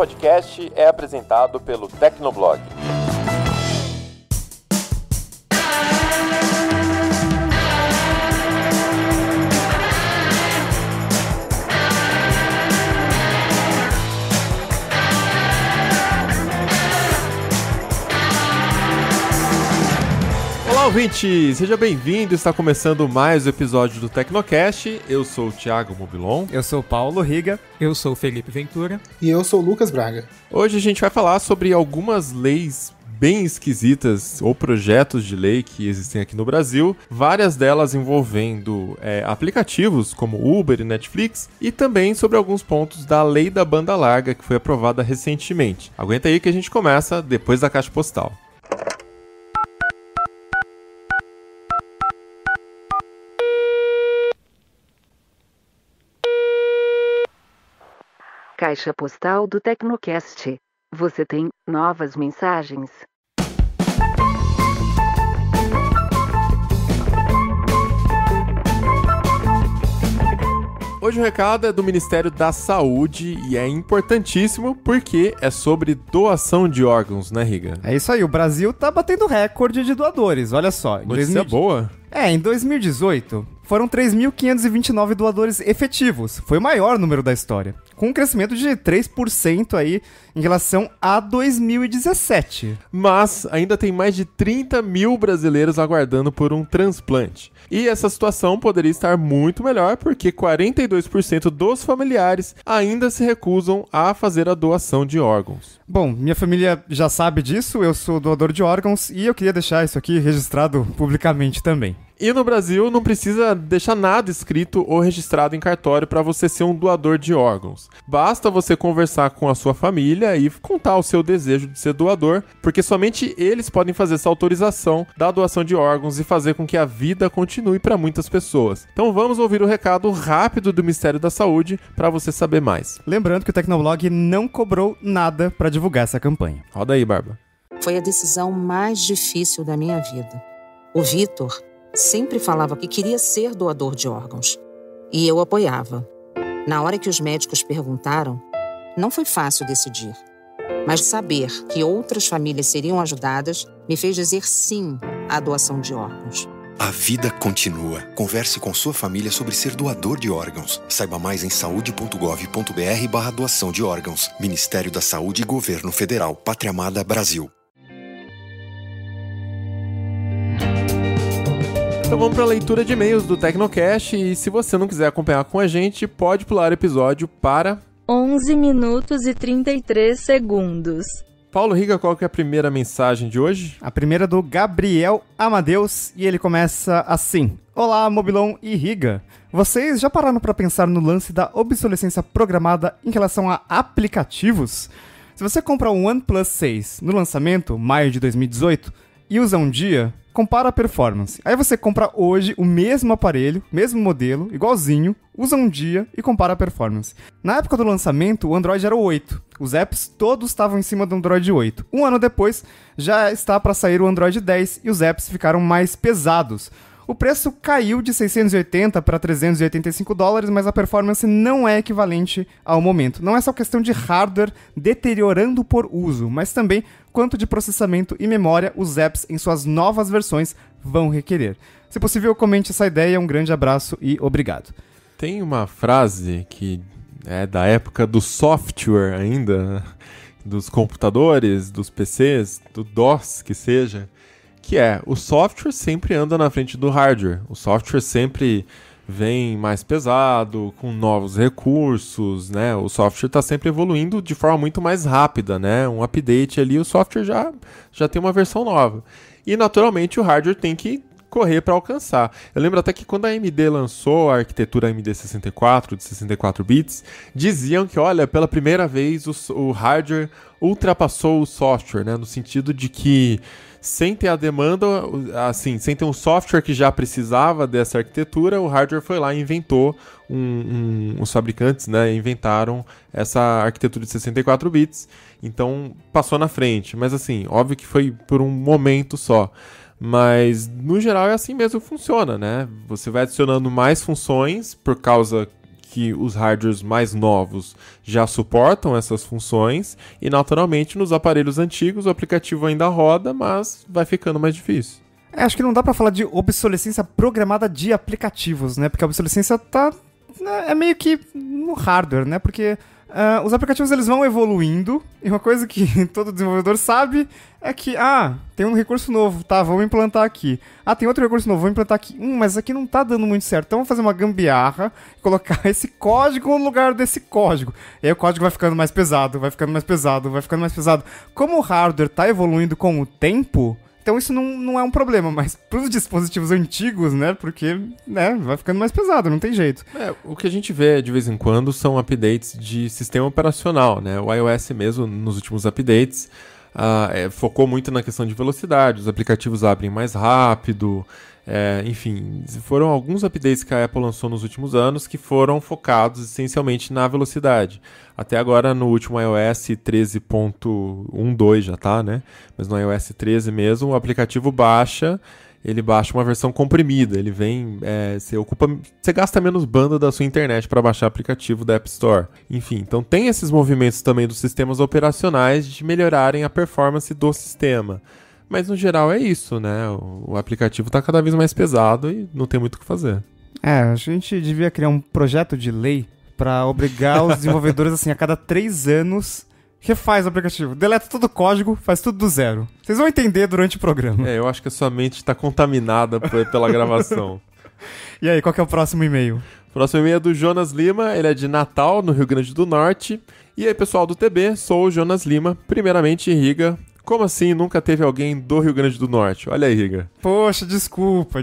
podcast é apresentado pelo Tecnoblog. Olá, ouvinte! Seja bem-vindo, está começando mais um episódio do Tecnocast. Eu sou o Thiago Mobilon. Eu sou o Paulo Riga. Eu sou o Felipe Ventura. E eu sou o Lucas Braga. Hoje a gente vai falar sobre algumas leis bem esquisitas ou projetos de lei que existem aqui no Brasil, várias delas envolvendo aplicativos como Uber e Netflix, e também sobre alguns pontos da Lei da Banda Larga que foi aprovada recentemente. Aguenta aí que a gente começa depois da caixa postal. Caixa postal do Tecnocast. Você tem novas mensagens? Hoje o recado é do Ministério da Saúde e é importantíssimo porque é sobre doação de órgãos, né, Riga? É isso aí, o Brasil tá batendo recorde de doadores, olha só. Notícia boa? Em 2018, foram 3.529 doadores efetivos. Foi o maior número da história, com um crescimento de 3% aí em relação a 2017. Mas ainda tem mais de 30 mil brasileiros aguardando por um transplante. E essa situação poderia estar muito melhor porque 42% dos familiares ainda se recusam a fazer a doação de órgãos. Bom, minha família já sabe disso, eu sou doador de órgãos e eu queria deixar isso aqui registrado publicamente também. E no Brasil não precisa deixar nada escrito ou registrado em cartório para você ser um doador de órgãos. Basta você conversar com a sua família e contar o seu desejo de ser doador, porque somente eles podem fazer essa autorização da doação de órgãos e fazer com que a vida continue para muitas pessoas. Então vamos ouvir o recado rápido do Ministério da Saúde para você saber mais. Lembrando que o Tecnoblog não cobrou nada para divulgar essa campanha. Roda aí, Barba. Foi a decisão mais difícil da minha vida. O Vitor sempre falava que queria ser doador de órgãos. E eu apoiava. Na hora que os médicos perguntaram, não foi fácil decidir. Mas saber que outras famílias seriam ajudadas me fez dizer sim à doação de órgãos. A vida continua. Converse com sua família sobre ser doador de órgãos. Saiba mais em saude.gov.br/doação de órgãos. Ministério da Saúde e Governo Federal. Pátria Amada Brasil. Então vamos para a leitura de e-mails do Tecnocast e se você não quiser acompanhar com a gente, pode pular o episódio para 11 minutos e 33 segundos. Paulo Riga, qual que é a primeira mensagem de hoje? A primeira é do Gabriel Amadeus e ele começa assim: Olá, Mobilon e Riga. Vocês já pararam para pensar no lance da obsolescência programada em relação a aplicativos? Se você compra um OnePlus 6 no lançamento, maio de 2018, e usa um dia, compara a performance. Aí você compra hoje o mesmo aparelho, mesmo modelo, igualzinho, usa um dia e compara a performance. Na época do lançamento, o Android era o 8. Os apps todos estavam em cima do Android 8. Um ano depois, já está para sair o Android 10 e os apps ficaram mais pesados. O preço caiu de 680 para 385 dólares, mas a performance não é equivalente ao momento. Não é só questão de hardware deteriorando por uso, mas também quanto de processamento e memória os apps em suas novas versões vão requerer. Se possível, comente essa ideia. Um grande abraço e obrigado. Tem uma frase que é da época do software ainda, dos computadores, dos PCs, do DOS que seja, que é: o software sempre anda na frente do hardware. O software sempre vem mais pesado, com novos recursos, né? O software está sempre evoluindo de forma muito mais rápida, né? Um update ali, o software já tem uma versão nova. E, naturalmente, o hardware tem que correr para alcançar. Eu lembro até que quando a AMD lançou a arquitetura AMD 64, de 64 bits, diziam que, olha, pela primeira vez o hardware ultrapassou o software, né? No sentido de que sem ter a demanda, assim, sem ter um software que já precisava dessa arquitetura, o hardware foi lá e inventou, os fabricantes, né, inventaram essa arquitetura de 64 bits, então passou na frente, mas assim, óbvio que foi por um momento só. Mas, no geral, é assim mesmo que funciona, né? Você vai adicionando mais funções por causa que os hardwares mais novos já suportam essas funções e, naturalmente, nos aparelhos antigos o aplicativo ainda roda, mas vai ficando mais difícil. Acho que não dá pra falar de obsolescência programada de aplicativos, né? Porque a obsolescência é meio que no hardware, né? Porque os aplicativos eles vão evoluindo e uma coisa que todo desenvolvedor sabe é que, tem um recurso novo, tá, vamos implantar aqui. Tem outro recurso novo, vamos implantar aqui. Mas aqui não tá dando muito certo, então vamos fazer uma gambiarra e colocar esse código no lugar desse código. E aí o código vai ficando mais pesado, vai ficando mais pesado, vai ficando mais pesado. Como o hardware tá evoluindo com o tempo, então isso não é um problema, mas pros dispositivos antigos, né, porque, né, vai ficando mais pesado, não tem jeito. O que a gente vê de vez em quando são updates de sistema operacional, né, o iOS mesmo, nos últimos updates, focou muito na questão de velocidade, os aplicativos abrem mais rápido, enfim, foram alguns updates que a Apple lançou nos últimos anos que foram focados essencialmente na velocidade. Até agora no último iOS 13.12 já tá, né? Mas no iOS 13 mesmo, o aplicativo ele baixa uma versão comprimida, ele vem, você gasta menos banda da sua internet para baixar o aplicativo da App Store. Enfim, então tem esses movimentos também dos sistemas operacionais de melhorarem a performance do sistema. Mas no geral é isso, né? O aplicativo está cada vez mais pesado e não tem muito o que fazer. A gente devia criar um projeto de lei para obrigar os desenvolvedores, assim, a cada 3 anos, refaz o aplicativo, deleta todo o código, faz tudo do zero. Vocês vão entender durante o programa. Eu acho que a sua mente está contaminada pela gravação. E aí, qual que é o próximo e-mail? O próximo e-mail é do Jonas Lima, ele é de Natal, no Rio Grande do Norte. E aí, pessoal do TB, sou o Jonas Lima. Primeiramente, Riga, como assim nunca teve alguém do Rio Grande do Norte? Olha aí, Riga. Poxa, desculpa.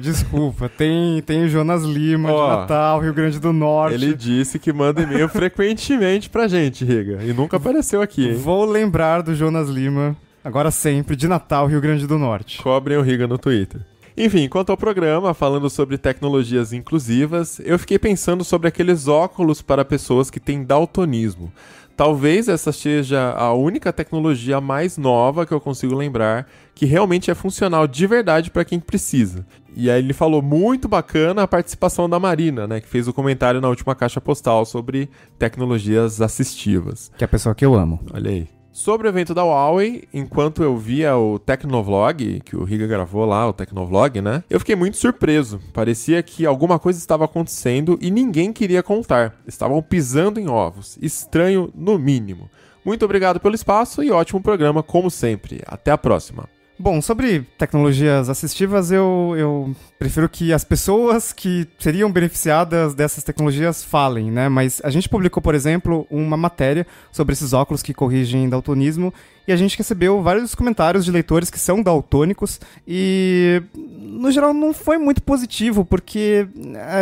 Tem o Jonas Lima, de Natal, Rio Grande do Norte. Ele disse que manda e-mail frequentemente pra gente, Riga. E nunca apareceu aqui, hein? Vou lembrar do Jonas Lima, agora sempre, de Natal, Rio Grande do Norte. Cobrem o Riga no Twitter. Enfim, quanto ao programa, falando sobre tecnologias inclusivas, eu fiquei pensando sobre aqueles óculos para pessoas que têm daltonismo. Talvez essa seja a única tecnologia mais nova que eu consigo lembrar que realmente é funcional de verdade para quem precisa. E aí ele falou muito bacana a participação da Marina, né, que fez o comentário na última caixa postal sobre tecnologias assistivas. Que é a pessoa que eu amo. Olha aí. Sobre o evento da Huawei, enquanto eu via o Tecnovlog, que o Riga gravou lá, o Tecnovlog, né? Eu fiquei muito surpreso. Parecia que alguma coisa estava acontecendo e ninguém queria contar. Estavam pisando em ovos. Estranho, no mínimo. Muito obrigado pelo espaço e ótimo programa, como sempre. Até a próxima. Bom, sobre tecnologias assistivas, eu prefiro que as pessoas que seriam beneficiadas dessas tecnologias falem, né? Mas a gente publicou, por exemplo, uma matéria sobre esses óculos que corrigem daltonismo e a gente recebeu vários comentários de leitores que são daltônicos e, no geral, não foi muito positivo, porque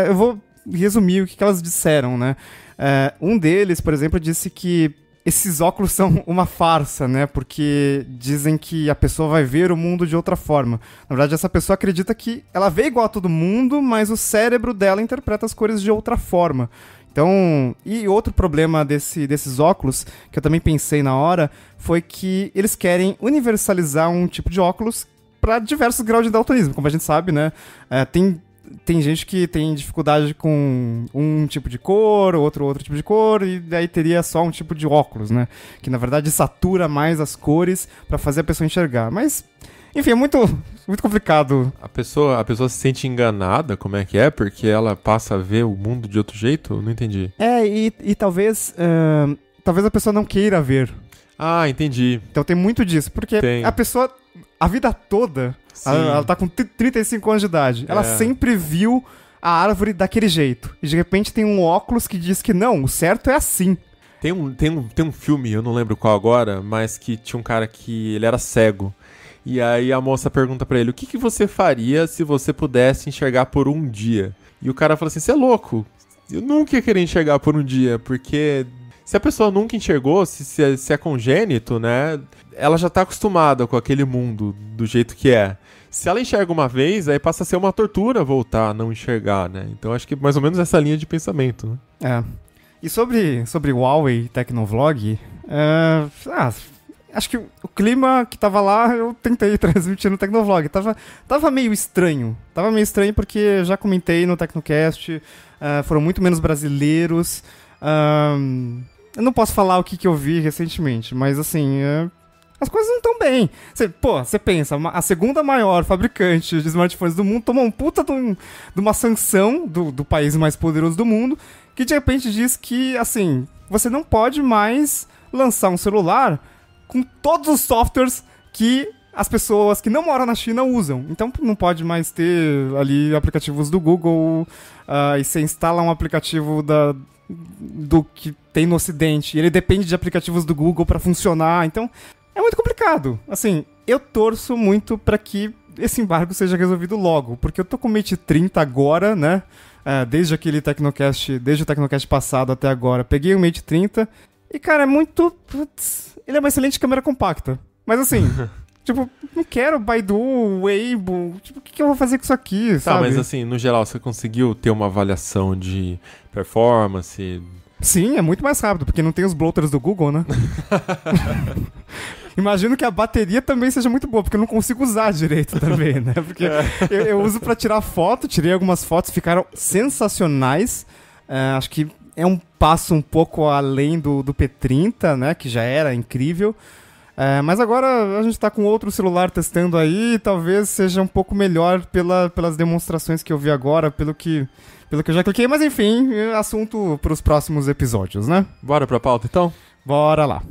eu vou resumir o que elas disseram, né? Um deles, por exemplo, disse que esses óculos são uma farsa, né? Porque dizem que a pessoa vai ver o mundo de outra forma. Na verdade, essa pessoa acredita que ela vê igual a todo mundo, mas o cérebro dela interpreta as cores de outra forma. Então, e outro problema desses óculos, que eu também pensei na hora, foi que eles querem universalizar um tipo de óculos para diversos graus de daltonismo. Como a gente sabe, né? Tem gente que tem dificuldade com um tipo de cor, outro tipo de cor, e daí teria só um tipo de óculos, né? Que na verdade satura mais as cores para fazer a pessoa enxergar. Mas, enfim, é muito complicado. A pessoa se sente enganada, como é que é? Porque ela passa a ver o mundo de outro jeito? Não entendi. E talvez a pessoa não queira ver. Ah, entendi. Então tem muito disso, porque a pessoa, a vida toda, ela tá com 35 anos de idade, ela sempre viu a árvore daquele jeito. E de repente tem um óculos que diz que não, o certo é assim. Tem um filme, eu não lembro qual agora, mas que tinha um cara que ele era cego. E aí a moça pergunta pra ele, o que você faria se você pudesse enxergar por um dia? E o cara fala assim, você é louco, eu nunca ia querer enxergar por um dia, porque se a pessoa nunca enxergou, se é congênito, né, ela já tá acostumada com aquele mundo do jeito que é. Se ela enxerga uma vez, aí passa a ser uma tortura voltar a não enxergar, né? Então acho que mais ou menos essa linha de pensamento, né? E sobre o Huawei Tecnovlog, acho que o clima que tava lá, eu tentei transmitir no Tecnovlog. Tava meio estranho. Tava meio estranho porque já comentei no Tecnocast, foram muito menos brasileiros. Eu não posso falar o que eu vi recentemente, mas assim, as coisas não estão bem. Você pensa, a segunda maior fabricante de smartphones do mundo tomou um puta de uma sanção do país mais poderoso do mundo, que de repente diz que, assim, você não pode mais lançar um celular com todos os softwares que as pessoas que não moram na China usam. Então não pode mais ter ali aplicativos do Google, e você instala um aplicativo do que tem no Ocidente, e ele depende de aplicativos do Google para funcionar. Então é muito complicado. Assim, eu torço muito para que esse embargo seja resolvido logo, porque eu tô com o Mate 30 agora, né? Desde o Tecnocast passado até agora, peguei o Mate 30 e, cara, é muito... Putz, ele é uma excelente câmera compacta. Mas assim, tipo, não quero Baidu, Weibo, tipo, o que eu vou fazer com isso aqui, sabe? Tá, mas assim, no geral, você conseguiu ter uma avaliação de performance? Sim, é muito mais rápido, porque não tem os bloaters do Google, né? Imagino que a bateria também seja muito boa, porque eu não consigo usar direito também, né? Porque eu uso pra tirar foto, tirei algumas fotos, ficaram sensacionais. Acho que é um passo um pouco além do P30, né? Que já era incrível. Mas agora a gente tá com outro celular testando aí, talvez seja um pouco melhor pelas demonstrações que eu vi agora, pelo que eu já cliquei. Mas enfim, assunto pros próximos episódios, né? Bora pra pauta, então? Bora lá.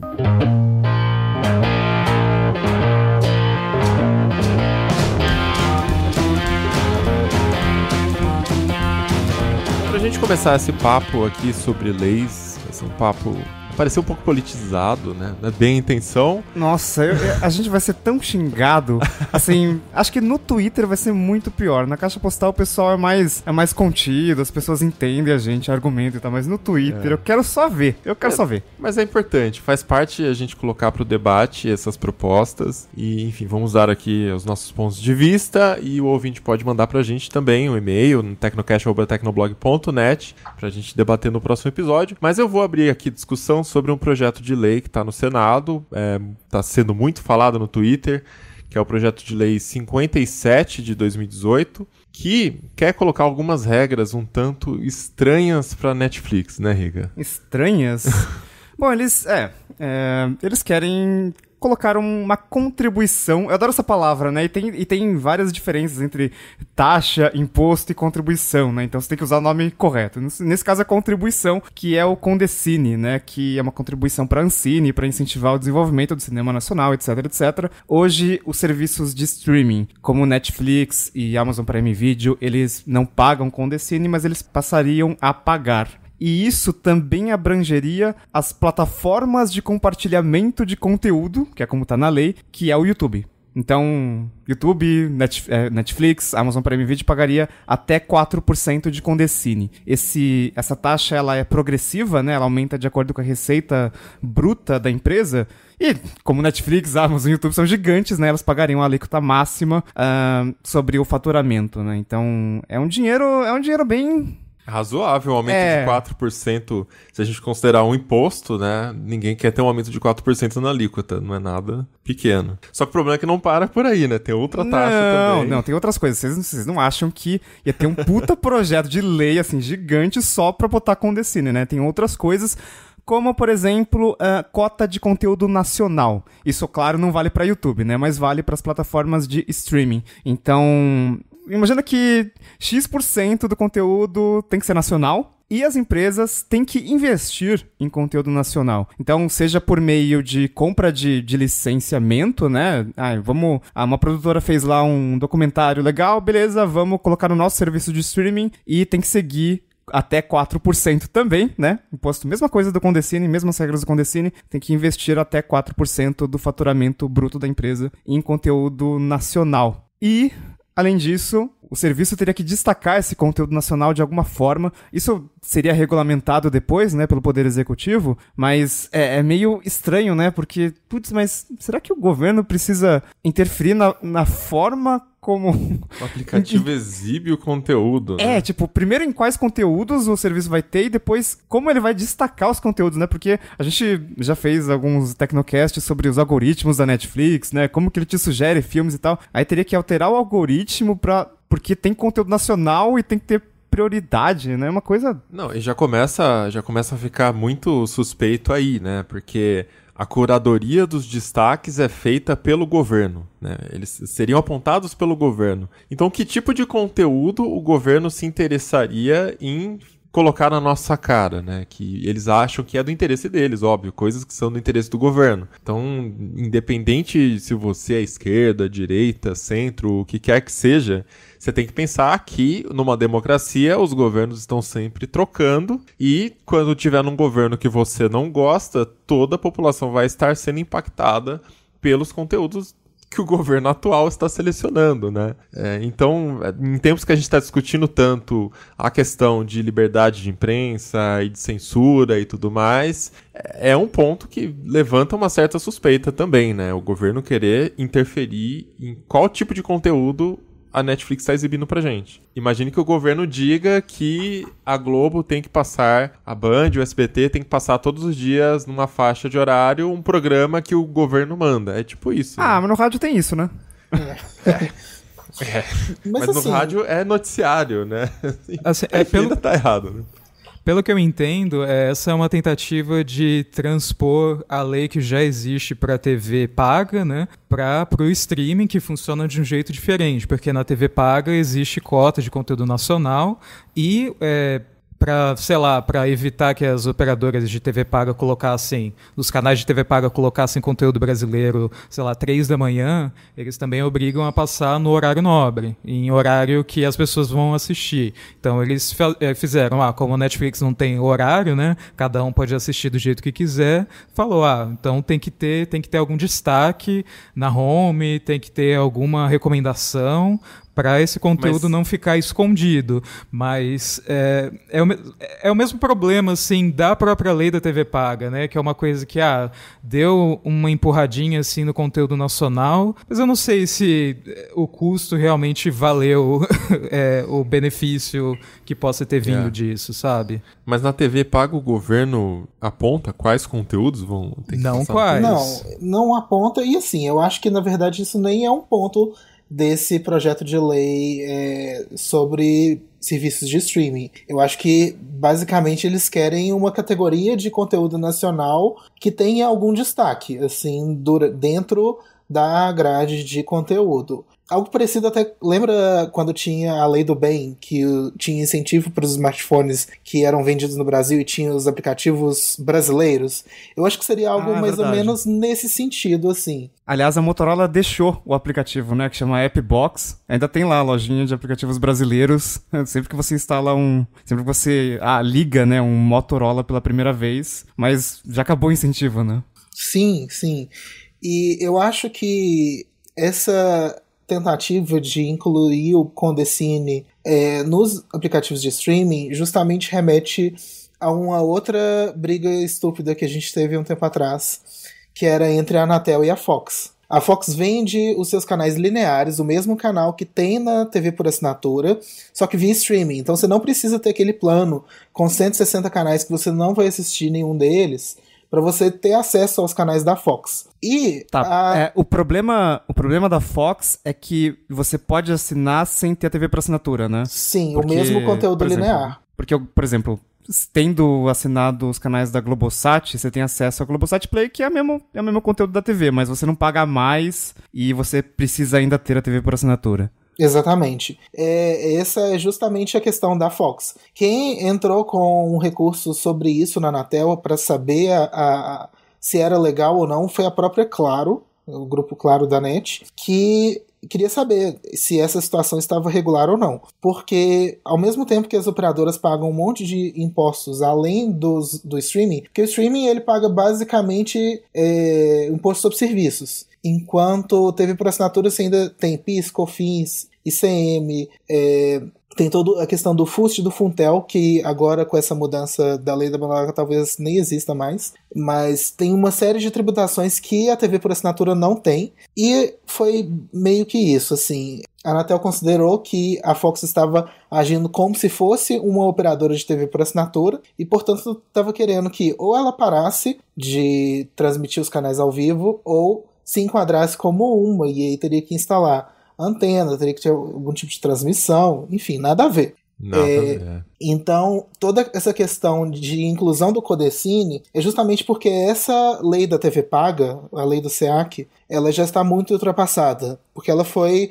Pra gente começar esse papo aqui sobre leis, vai ser um papo... Pareceu um pouco politizado, né? Não é bem a intenção. Nossa, a gente vai ser tão xingado. Assim, acho que no Twitter vai ser muito pior. Na caixa postal o pessoal é mais contido, as pessoas entendem a gente, argumentam e tal. Mas no Twitter eu quero só ver. Só ver. Mas é importante, faz parte a gente colocar pro debate essas propostas. E, enfim, vamos dar aqui os nossos pontos de vista. E o ouvinte pode mandar pra gente também um e-mail no tecnocast@tecnoblog.net pra gente debater no próximo episódio. Mas eu vou abrir aqui discussão sobre um projeto de lei que está no Senado, está sendo muito falado no Twitter, que é o projeto de lei 57 de 2018, que quer colocar algumas regras um tanto estranhas para a Netflix, né, Riga? Estranhas? Bom, eles querem colocar uma contribuição, eu adoro essa palavra, né, e tem várias diferenças entre taxa, imposto e contribuição, né, então você tem que usar o nome correto. Nesse caso é contribuição, que é o Condecine, né, que é uma contribuição para a Ancine, para incentivar o desenvolvimento do cinema nacional, etc, etc. Hoje, os serviços de streaming, como Netflix e Amazon Prime Video, eles não pagam Condecine, mas eles passariam a pagar. E isso também abrangeria as plataformas de compartilhamento de conteúdo, que é como está na lei, que é o YouTube. Então, YouTube, Netflix, Amazon Prime Video pagaria até 4% de Condecine. Essa taxa ela é progressiva, né? Ela aumenta de acordo com a receita bruta da empresa. E como Netflix, Amazon e YouTube são gigantes, né? Elas pagariam a alíquota máxima sobre o faturamento, né? Então, é um dinheiro bem... Razoável, um aumento de 4%, se a gente considerar um imposto, né? Ninguém quer ter um aumento de 4% na alíquota, não é nada pequeno. Só que o problema é que não para por aí, né? Tem outra taxa também. Não, tem outras coisas. Vocês não acham que ia ter um puta projeto de lei, assim, gigante só pra botar Condecine, né? Tem outras coisas, como, por exemplo, cota de conteúdo nacional. Isso, claro, não vale pra YouTube, né? Mas vale pras plataformas de streaming. Então... Imagina que X% do conteúdo tem que ser nacional e as empresas têm que investir em conteúdo nacional. Então, seja por meio de compra de licenciamento, né? Uma produtora fez lá um documentário legal, beleza, vamos colocar no nosso serviço de streaming e tem que seguir até 4% também, né? Imposto, mesma coisa do Condecine, mesmas regras do Condecine, tem que investir até 4% do faturamento bruto da empresa em conteúdo nacional. E... Além disso, o serviço teria que destacar esse conteúdo nacional de alguma forma. Isso seria regulamentado depois, né, pelo Poder Executivo, mas é meio estranho, né, porque, putz, mas será que o governo precisa interferir na forma como... O aplicativo exibe o conteúdo, né? Tipo, primeiro em quais conteúdos o serviço vai ter e depois como ele vai destacar os conteúdos, né? Porque a gente já fez alguns Tecnocasts sobre os algoritmos da Netflix, né? Como que ele te sugere filmes e tal. Aí teria que alterar o algoritmo porque tem conteúdo nacional e tem que ter prioridade, né? Uma coisa... Não, e já começa a ficar muito suspeito aí, né? Porque a curadoria dos destaques é feita pelo governo, né? Eles seriam apontados pelo governo. Então, que tipo de conteúdo o governo se interessaria em colocar na nossa cara, né? Que eles acham que é do interesse deles, óbvio, coisas que são do interesse do governo. Então, independente se você é esquerda, direita, centro, o que quer que seja, você tem que pensar que, numa democracia, os governos estão sempre trocando e, quando tiver num governo que você não gosta, toda a população vai estar sendo impactada pelos conteúdos que o governo atual está selecionando, né? Então, em tempos que a gente está discutindo tanto a questão de liberdade de imprensa e de censura e tudo mais, é um ponto que levanta uma certa suspeita também, né? O governo querer interferir em qual tipo de conteúdo a Netflix está exibindo pra gente. Imagine que o governo diga que a Globo tem que passar, a Band, o SBT tem que passar todos os dias numa faixa de horário um programa que o governo manda. É tipo isso. Ah, mas no rádio tem isso, né? Mas assim, no rádio é noticiário, né? Assim, ainda tá errado, né? Pelo que eu entendo, essa é uma tentativa de transpor a lei que já existe para a TV paga, né, para o streaming, que funciona de um jeito diferente, porque na TV paga existe cota de conteúdo nacional e para evitar que as operadoras de TV paga colocassem, os canais de TV paga colocassem conteúdo brasileiro, 3 da manhã, eles também obrigam a passar no horário nobre, em horário que as pessoas vão assistir. Então eles fizeram, como a Netflix não tem horário, né, cada um pode assistir do jeito que quiser, falou, então tem que ter algum destaque na home, tem que ter alguma recomendação para esse conteúdo não ficar escondido. Mas é o mesmo problema, assim, da própria lei da TV paga, né? Que é uma coisa que deu uma empurradinha assim, no conteúdo nacional, mas eu não sei se o custo realmente valeu o benefício que possa ter vindo disso, sabe? Mas na TV paga o governo aponta quais conteúdos vão ter que não passar? Quais. Não aponta, e assim, eu acho que na verdade isso nem é um ponto desse projeto de lei sobre serviços de streaming. Eu acho que, basicamente, eles querem uma categoria de conteúdo nacional que tenha algum destaque, assim, dentro da grade de conteúdo. Algo parecido até... Lembra quando tinha a Lei do Bem, que tinha incentivo para os smartphones que eram vendidos no Brasil e tinha os aplicativos brasileiros? Eu acho que seria algo mais ou menos nesse sentido, assim. Aliás, a Motorola deixou o aplicativo, né, que chama Appbox. Ainda tem lá a lojinha de aplicativos brasileiros. Sempre que você instala sempre que você liga, né, um Motorola pela primeira vez. Mas já acabou o incentivo, né? Sim, sim. E eu acho que essa tentativa de incluir o Condecine nos aplicativos de streaming justamente remete a uma outra briga estúpida que a gente teve um tempo atrás, que era entre a Anatel e a Fox. A Fox vende os seus canais lineares, o mesmo canal que tem na TV por assinatura, só que via streaming. Então você não precisa ter aquele plano com 160 canais que você não vai assistir nenhum deles, para você ter acesso aos canais da Fox. E o problema da Fox é que você pode assinar sem ter a TV por assinatura, né? Sim, o mesmo conteúdo linear. Porque, por exemplo, tendo assinado os canais da Globosat, você tem acesso ao Globosat Play, que é o mesmo conteúdo da TV, mas você não paga mais e você precisa ainda ter a TV por assinatura. Exatamente. Essa é justamente a questão da Fox. Quem entrou com um recurso sobre isso na Anatel para saber se era legal ou não foi a própria Claro, o grupo Claro da NET, que queria saber se essa situação estava regular ou não. Porque, ao mesmo tempo que as operadoras pagam um monte de impostos além do streaming, porque o streaming ele paga basicamente imposto sobre serviços. Enquanto TV por assinatura você ainda tem PIS, COFINS ICM, tem toda a questão do FUST e do Funtel, que agora com essa mudança da lei da banda larga talvez nem exista mais, mas tem uma série de tributações que a TV por assinatura não tem, e foi meio que isso, assim, a Anatel considerou que a Fox estava agindo como se fosse uma operadora de TV por assinatura, e portanto estava querendo que ou ela parasse de transmitir os canais ao vivo, ou se enquadrasse como uma, e aí teria que instalar antena, teria que ter algum tipo de transmissão, enfim, nada a ver. Nada a ver. Então, toda essa questão de inclusão do Codecine é justamente porque essa lei da TV paga, a lei do SEAC, ela já está muito ultrapassada, porque ela foi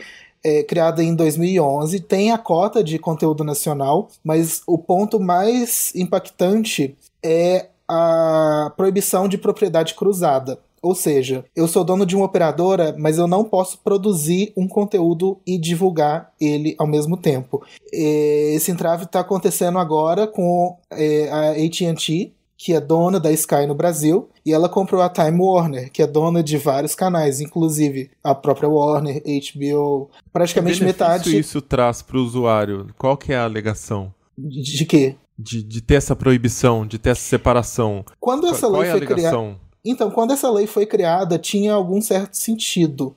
criada em 2011, tem a cota de conteúdo nacional, mas o ponto mais impactante é a proibição de propriedade cruzada. Ou seja, eu sou dono de uma operadora, mas eu não posso produzir um conteúdo e divulgar ele ao mesmo tempo. Esse entrave está acontecendo agora com a AT&T, que é dona da Sky no Brasil, e ela comprou a Time Warner, que é dona de vários canais, inclusive a própria Warner, HBO, praticamente metade... Que isso traz para o usuário? Qual que é a alegação? De quê? De ter essa proibição, de ter essa separação. Quando essa lei foi criada... Então, quando essa lei foi criada, tinha algum certo sentido,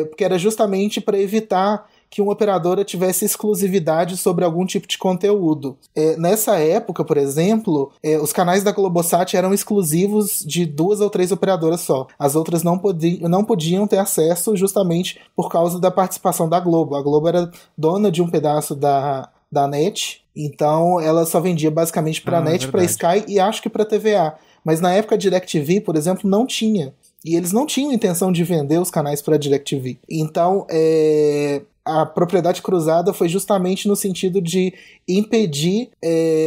porque era justamente para evitar que uma operadora tivesse exclusividade sobre algum tipo de conteúdo. Nessa época, por exemplo, os canais da Globosat eram exclusivos de 2 ou 3 operadoras só. As outras não podiam ter acesso justamente por causa da participação da Globo. A Globo era dona de um pedaço da NET, então ela só vendia basicamente para a NET, para Sky e acho que para TVA. Mas na época a DirecTV, por exemplo, não tinha. E eles não tinham intenção de vender os canais para a DirecTV. Então, a propriedade cruzada foi justamente no sentido de impedir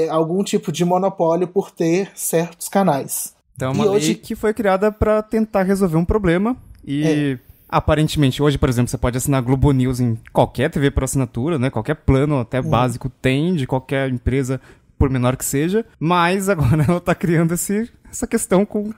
algum tipo de monopólio por ter certos canais. Então, uma lei que foi criada para tentar resolver um problema. E aparentemente, hoje, por exemplo, você pode assinar Globo News em qualquer TV por assinatura, né? Qualquer plano, até básico, tem, de qualquer empresa, por menor que seja, mas agora ela tá criando essa questão com...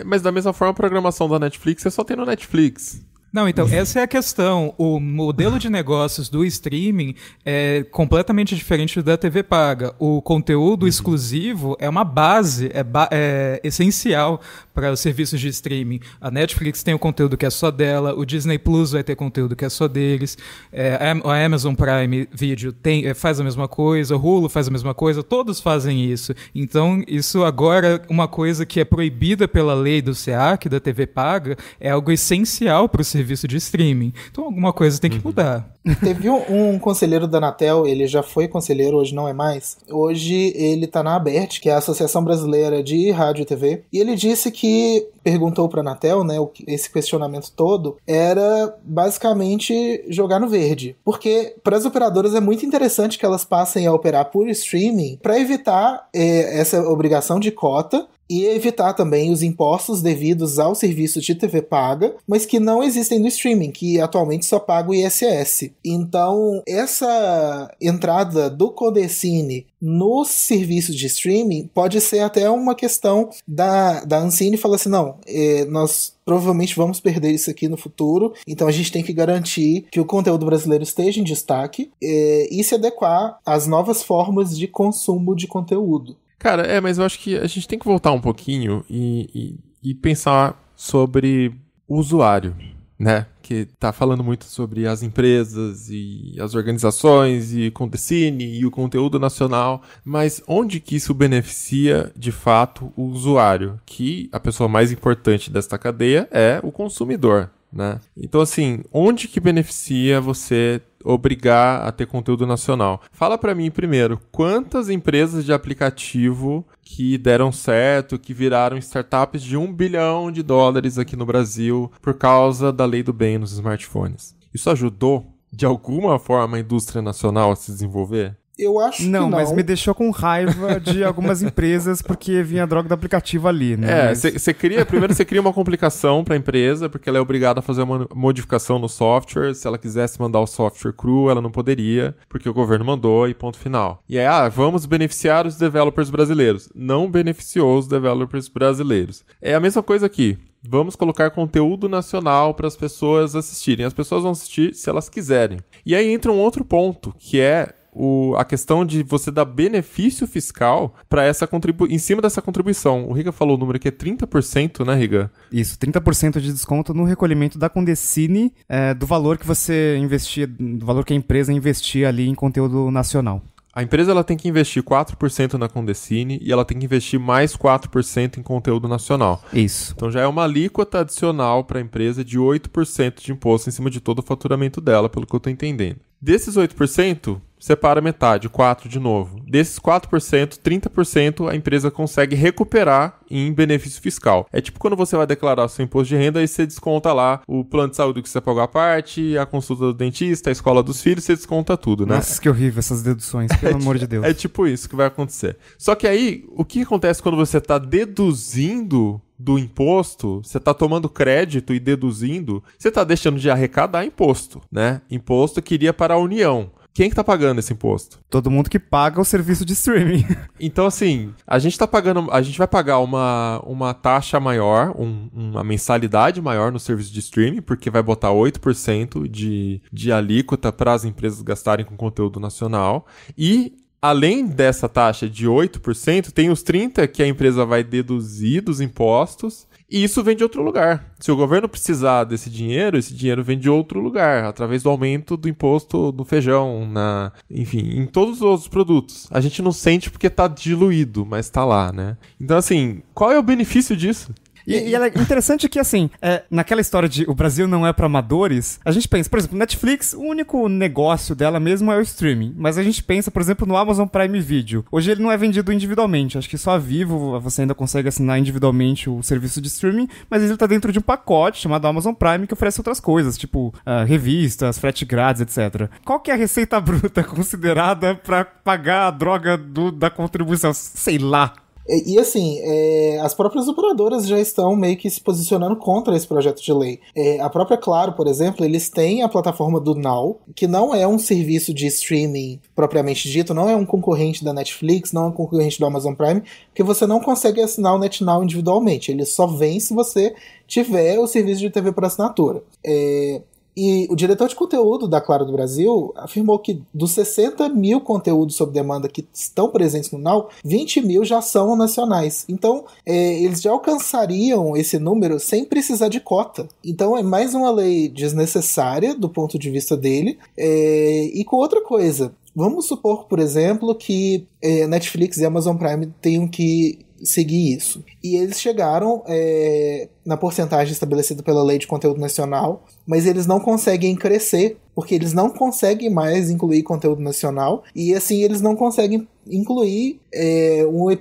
mas da mesma forma a programação da Netflix você só tem no Netflix. Não, então, essa é a questão. O modelo de negócios do streaming é completamente diferente da TV paga. O conteúdo exclusivo é uma base, é essencial para os serviços de streaming. A Netflix tem o conteúdo que é só dela, o Disney Plus vai ter conteúdo que é só deles, a Amazon Prime Video faz a mesma coisa, o Hulu faz a mesma coisa, todos fazem isso. Então, isso agora, uma coisa que é proibida pela lei do SEAC, da TV paga, é algo essencial para o serviço de streaming. Então alguma coisa tem que mudar. Teve um conselheiro da Anatel, ele já foi conselheiro, hoje não é mais. Hoje ele tá na ABERT, que é a Associação Brasileira de Rádio e TV, e ele disse que, perguntou pra Anatel, né, esse questionamento todo, era basicamente jogar no verde. Porque para as operadoras é muito interessante que elas passem a operar por streaming para evitar essa obrigação de cota e evitar também os impostos devidos ao serviço de TV paga, mas que não existem no streaming, que atualmente só paga o ISS. Então, essa entrada do Codecine nos serviços de streaming pode ser até uma questão da Ancine falar assim, não, nós provavelmente vamos perder isso aqui no futuro, então a gente tem que garantir que o conteúdo brasileiro esteja em destaque e se adequar às novas formas de consumo de conteúdo. Cara, mas eu acho que a gente tem que voltar um pouquinho e pensar sobre o usuário, né? Que tá falando muito sobre as empresas e as organizações e Codecine e o conteúdo nacional, mas onde que isso beneficia, de fato, o usuário? Que a pessoa mais importante desta cadeia é o consumidor, né? Então, assim, onde que beneficia você obrigar a ter conteúdo nacional? Fala pra mim primeiro, quantas empresas de aplicativo que deram certo, que viraram startups de $1 bilhão aqui no Brasil por causa da lei do bem nos smartphones? Isso ajudou, de alguma forma, a indústria nacional a se desenvolver? Eu acho que não. Mas me deixou com raiva de algumas empresas porque vinha a droga do aplicativo ali, né? Primeiro você cria uma complicação para a empresa, porque ela é obrigada a fazer uma modificação no software. Se ela quisesse mandar o software cru, ela não poderia, porque o governo mandou e ponto final. E aí, vamos beneficiar os developers brasileiros. Não beneficiou os developers brasileiros. É a mesma coisa aqui. Vamos colocar conteúdo nacional para as pessoas assistirem. As pessoas vão assistir se elas quiserem. E aí entra um outro ponto, que é a questão de você dar benefício fiscal para em cima dessa contribuição. O Riga falou o número aqui é 30%, né, Riga? Isso, 30% de desconto no recolhimento da Condecine do valor que você investia, do valor que a empresa investia ali em conteúdo nacional. A empresa ela tem que investir 4% na Condecine e ela tem que investir mais 4% em conteúdo nacional. Isso. Então já é uma alíquota adicional para a empresa de 8% de imposto em cima de todo o faturamento dela, pelo que eu estou entendendo. Desses 8%, separa metade, 4% de novo. Desses 4%, 30% a empresa consegue recuperar em benefício fiscal. É tipo quando você vai declarar o seu imposto de renda e você desconta lá o plano de saúde que você pagou à parte, a consulta do dentista, a escola dos filhos, você desconta tudo, né? Nossa, que horrível essas deduções, pelo amor de Deus. É tipo isso que vai acontecer. Só que aí, o que acontece quando você está deduzindo do imposto, você está tomando crédito e deduzindo, você está deixando de arrecadar imposto, né? Imposto que iria para a União. Quem que tá pagando esse imposto? Todo mundo que paga o serviço de streaming. Então, assim, a gente vai pagar uma taxa maior, uma mensalidade maior no serviço de streaming, porque vai botar 8% de alíquota para as empresas gastarem com conteúdo nacional. E além dessa taxa de 8%, tem os 30% que a empresa vai deduzir dos impostos, e isso vem de outro lugar. Se o governo precisar desse dinheiro, esse dinheiro vem de outro lugar, através do aumento do imposto no feijão, enfim, em todos os outros produtos. A gente não sente porque tá diluído, mas tá lá, né? Então, assim, qual é o benefício disso? E é interessante que, assim, naquela história de o Brasil não é para amadores, a gente pensa, por exemplo, Netflix, o único negócio dela mesmo é o streaming. Mas a gente pensa, por exemplo, no Amazon Prime Video. Hoje ele não é vendido individualmente. Acho que só a Vivo você ainda consegue assinar individualmente o serviço de streaming, mas ele tá dentro de um pacote chamado Amazon Prime que oferece outras coisas, tipo revistas, frete grátis, etc. Qual que é a receita bruta considerada para pagar a droga da contribuição? Sei lá. E assim, as próprias operadoras já estão meio que se posicionando contra esse projeto de lei. A própria Claro, por exemplo, eles têm a plataforma do Now, que não é um serviço de streaming propriamente dito, não é um concorrente da Netflix, não é um concorrente do Amazon Prime, porque você não consegue assinar o NetNow individualmente. Ele só vem se você tiver o serviço de TV por assinatura. E o diretor de conteúdo da Claro do Brasil afirmou que dos 60 mil conteúdos sob demanda que estão presentes no Now, 20 mil já são nacionais. Então, eles já alcançariam esse número sem precisar de cota. Então, é mais uma lei desnecessária do ponto de vista dele. E com outra coisa, vamos supor, por exemplo, que Netflix e Amazon Prime tenham que seguir isso. E eles chegaram na porcentagem estabelecida pela Lei de Conteúdo Nacional, mas eles não conseguem crescer, porque eles não conseguem mais incluir conteúdo nacional, e assim eles não conseguem incluir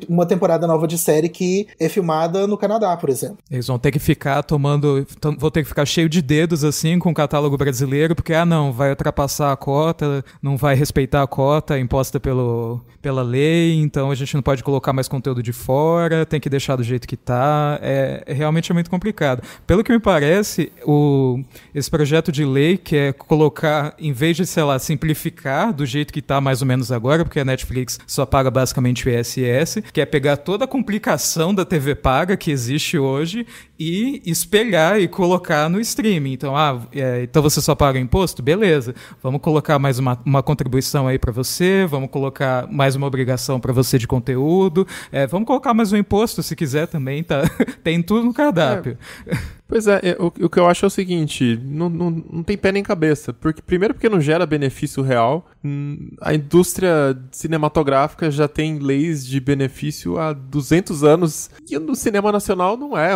uma temporada nova de série que é filmada no Canadá, por exemplo. Eles vão ter que ficar vão ter que ficar cheio de dedos assim com o catálogo brasileiro, porque não, vai ultrapassar a cota, não vai respeitar a cota imposta pela lei, então a gente não pode colocar mais conteúdo de fora, tem que deixar do jeito que tá, realmente é muito complicado. Pelo que me parece, esse projeto de lei quer colocar, em vez de, sei lá, simplificar do jeito que tá mais ou menos agora, porque a Netflix só paga basicamente o ISS, quer pegar toda a complicação da TV paga que existe hoje e espelhar e colocar no streaming. Então, então você só paga imposto? Beleza. Vamos colocar mais uma contribuição aí para você, vamos colocar mais uma obrigação para você de conteúdo, vamos colocar mais um imposto se quiser também, tá? Tem tudo no cardápio. Pois o que eu acho é o seguinte, não tem pé nem cabeça. Primeiro porque não gera benefício real. A indústria cinematográfica já tem leis de benefício há 200 anos e no cinema nacional não é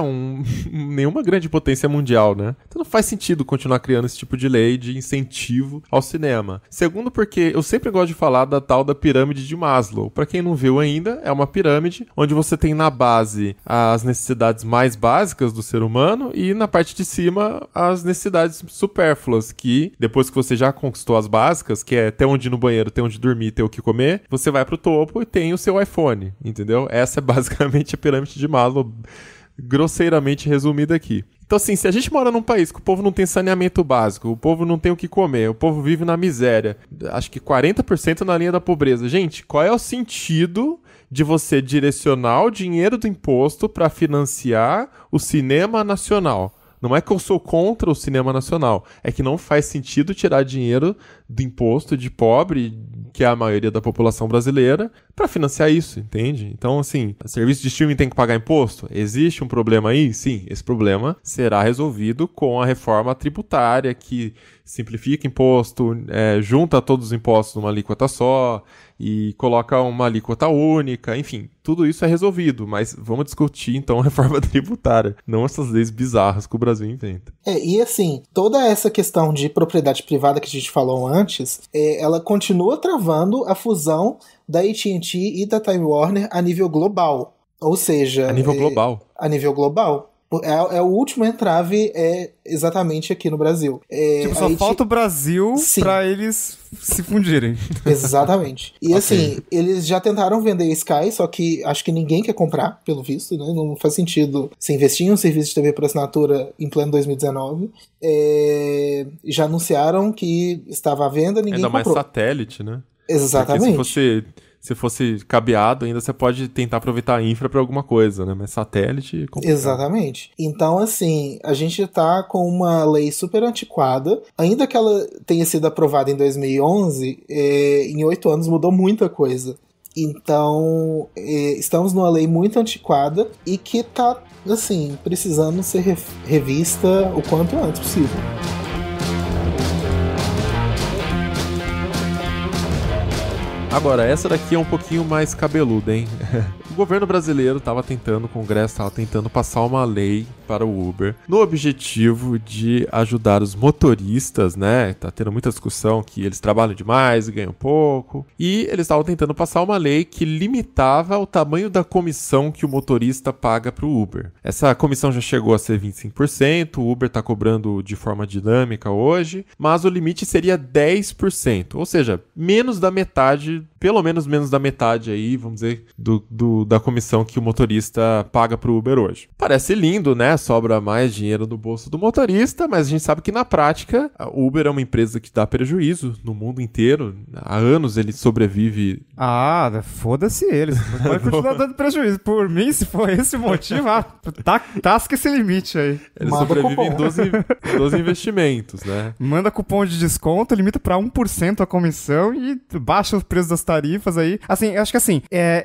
nenhuma grande potência mundial, né? Então não faz sentido continuar criando esse tipo de lei de incentivo ao cinema. Segundo porque eu sempre gosto de falar da tal da pirâmide de Maslow. Pra quem não viu ainda, é uma pirâmide onde você tem na base as necessidades mais básicas do ser humano e na parte de cima as necessidades supérfluas, que depois que você já conquistou as básicas, que é ter onde ir no banheiro, ter onde dormir, ter o que comer, você vai pro topo e tem o seu iPhone, entendeu? Essa é basicamente a pirâmide de Maslow, grosseiramente resumida aqui. Então, assim, se a gente mora num país que o povo não tem saneamento básico, o povo não tem o que comer, o povo vive na miséria, acho que 40% na linha da pobreza. Gente, qual é o sentido de você direcionar o dinheiro do imposto para financiar o cinema nacional? Não é que eu sou contra o cinema nacional, é que não faz sentido tirar dinheiro do imposto de pobre, que é a maioria da população brasileira, para financiar isso, entende? Então, assim, o serviço de streaming tem que pagar imposto? Existe um problema aí? Sim, esse problema será resolvido com a reforma tributária, que simplifica imposto, junta todos os impostos numa alíquota só e coloca uma alíquota única, enfim, tudo isso é resolvido, mas vamos discutir então a reforma tributária, não essas leis bizarras que o Brasil inventa. E assim, toda essa questão de propriedade privada que a gente falou antes, ela continua travando a fusão da AT&T e da Time Warner a nível global. Ou seja... A nível global. A nível global. É o último entrave exatamente aqui no Brasil. Só falta o Brasil pra eles se fundirem. Exatamente. E assim, eles já tentaram vender Sky, só que acho que ninguém quer comprar, pelo visto, né? Não faz sentido se investir em um serviço de TV por assinatura em pleno 2019. Já anunciaram que estava à venda, ninguém comprou. Ainda mais satélite, né? Exatamente. Porque se fosse cabeado, ainda você pode tentar aproveitar a infra para alguma coisa, né? Mas satélite é complicado. Exatamente. Então, assim, a gente tá com uma lei super antiquada. Ainda que ela tenha sido aprovada em 2011, em 8 anos mudou muita coisa. Então, estamos numa lei muito antiquada e que tá, assim, precisando ser revista o quanto antes possível. Agora, essa daqui é um pouquinho mais cabeluda, hein? O governo brasileiro o Congresso estava tentando passar uma lei para o Uber no objetivo de ajudar os motoristas, né? Tá tendo muita discussão que eles trabalham demais e ganham pouco. E eles estavam tentando passar uma lei que limitava o tamanho da comissão que o motorista paga para o Uber. Essa comissão já chegou a ser 25%, o Uber está cobrando de forma dinâmica hoje, mas o limite seria 10%, ou seja, menos da metade, pelo menos menos da metade aí, vamos dizer, da comissão que o motorista paga pro Uber hoje. Parece lindo, né? Sobra mais dinheiro no bolso do motorista, mas a gente sabe que na prática, o Uber é uma empresa que dá prejuízo no mundo inteiro. Há anos ele sobrevive... Foda-se eles. Pode continuar dando prejuízo. Por mim, se for esse o motivo, tasca esse limite aí. Ele sobrevive em 12 investimentos, né? Manda cupom de desconto, limita pra 1% a comissão e baixa os preços das tarifas aí. Assim, eu acho que assim,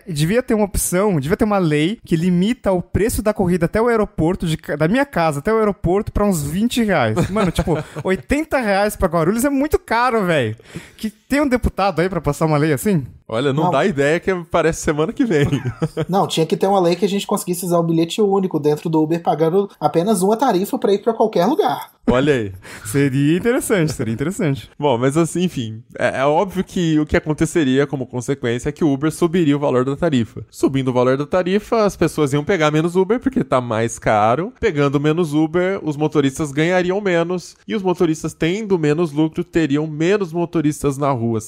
devia ter uma opção, devia ter uma lei que limita o preço da corrida até o aeroporto, da minha casa até o aeroporto, pra uns R$20. Mano, tipo, R$80 pra Guarulhos é muito caro, velho. Que tem um deputado aí pra passar uma lei assim? Olha, não dá ideia que parece semana que vem. Não, tinha que ter uma lei que a gente conseguisse usar o bilhete único dentro do Uber, pagando apenas uma tarifa pra ir pra qualquer lugar. Olha aí. Seria interessante. Bom, mas assim, enfim, é óbvio que o que aconteceria como consequência é que o Uber subiria o valor da tarifa. Subindo o valor da tarifa, as pessoas iam pegar menos Uber porque tá mais caro. Pegando menos Uber, os motoristas ganhariam menos. E os motoristas tendo menos lucro, teriam menos motoristas na rua.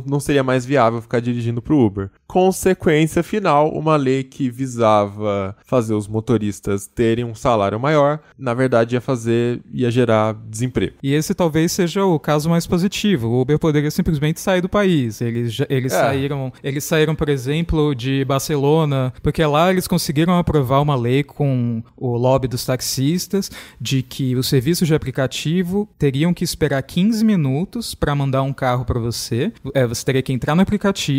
Não seria mais viável ficar dirigindo pro Uber. Consequência final, uma lei que visava fazer os motoristas terem um salário maior, na verdade ia gerar desemprego. E esse talvez seja o caso mais positivo. O Uber poderia simplesmente sair do país. Eles saíram, por exemplo, de Barcelona, porque lá eles conseguiram aprovar uma lei com o lobby dos taxistas de que os serviços de aplicativo teriam que esperar 15 minutos para mandar um carro para você. Você teria que entrar no aplicativo,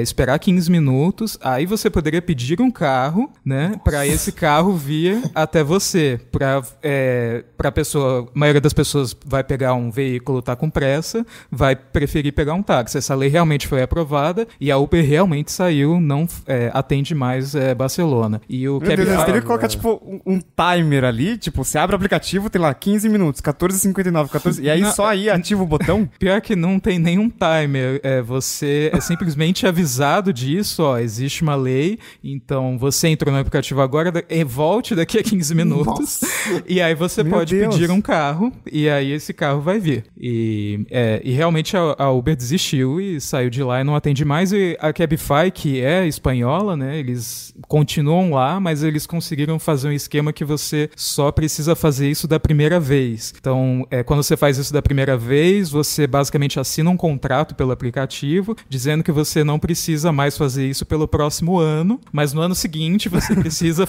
esperar 15 minutos, aí você poderia pedir um carro, né, para esse carro vir até você, para pessoa, a maioria das pessoas vai pegar um veículo, tá com pressa, vai preferir pegar um táxi. Essa lei realmente foi aprovada e a Uber realmente saiu, não atende mais Barcelona. E o Cabify... Você teria que colocar, tipo, um timer ali, tipo, você abre o aplicativo, tem lá 15 minutos, 14h59, e aí só aí ativa o botão? Pior que não tem nenhum timer, você simplesmente avisado disso, ó, existe uma lei, então você entrou no aplicativo agora, volte daqui a 15 minutos, e aí você pode pedir um carro, e aí esse carro vai vir. E realmente a Uber desistiu e saiu de lá e não atende mais, e a Cabify, que é espanhola, né, eles continuam lá, mas eles conseguiram fazer um esquema que você só precisa fazer isso da primeira vez. Então, quando você faz isso da primeira vez, você basicamente assina um contrato pelo aplicativo, dizendo que você não precisa mais fazer isso pelo próximo ano, mas no ano seguinte você precisa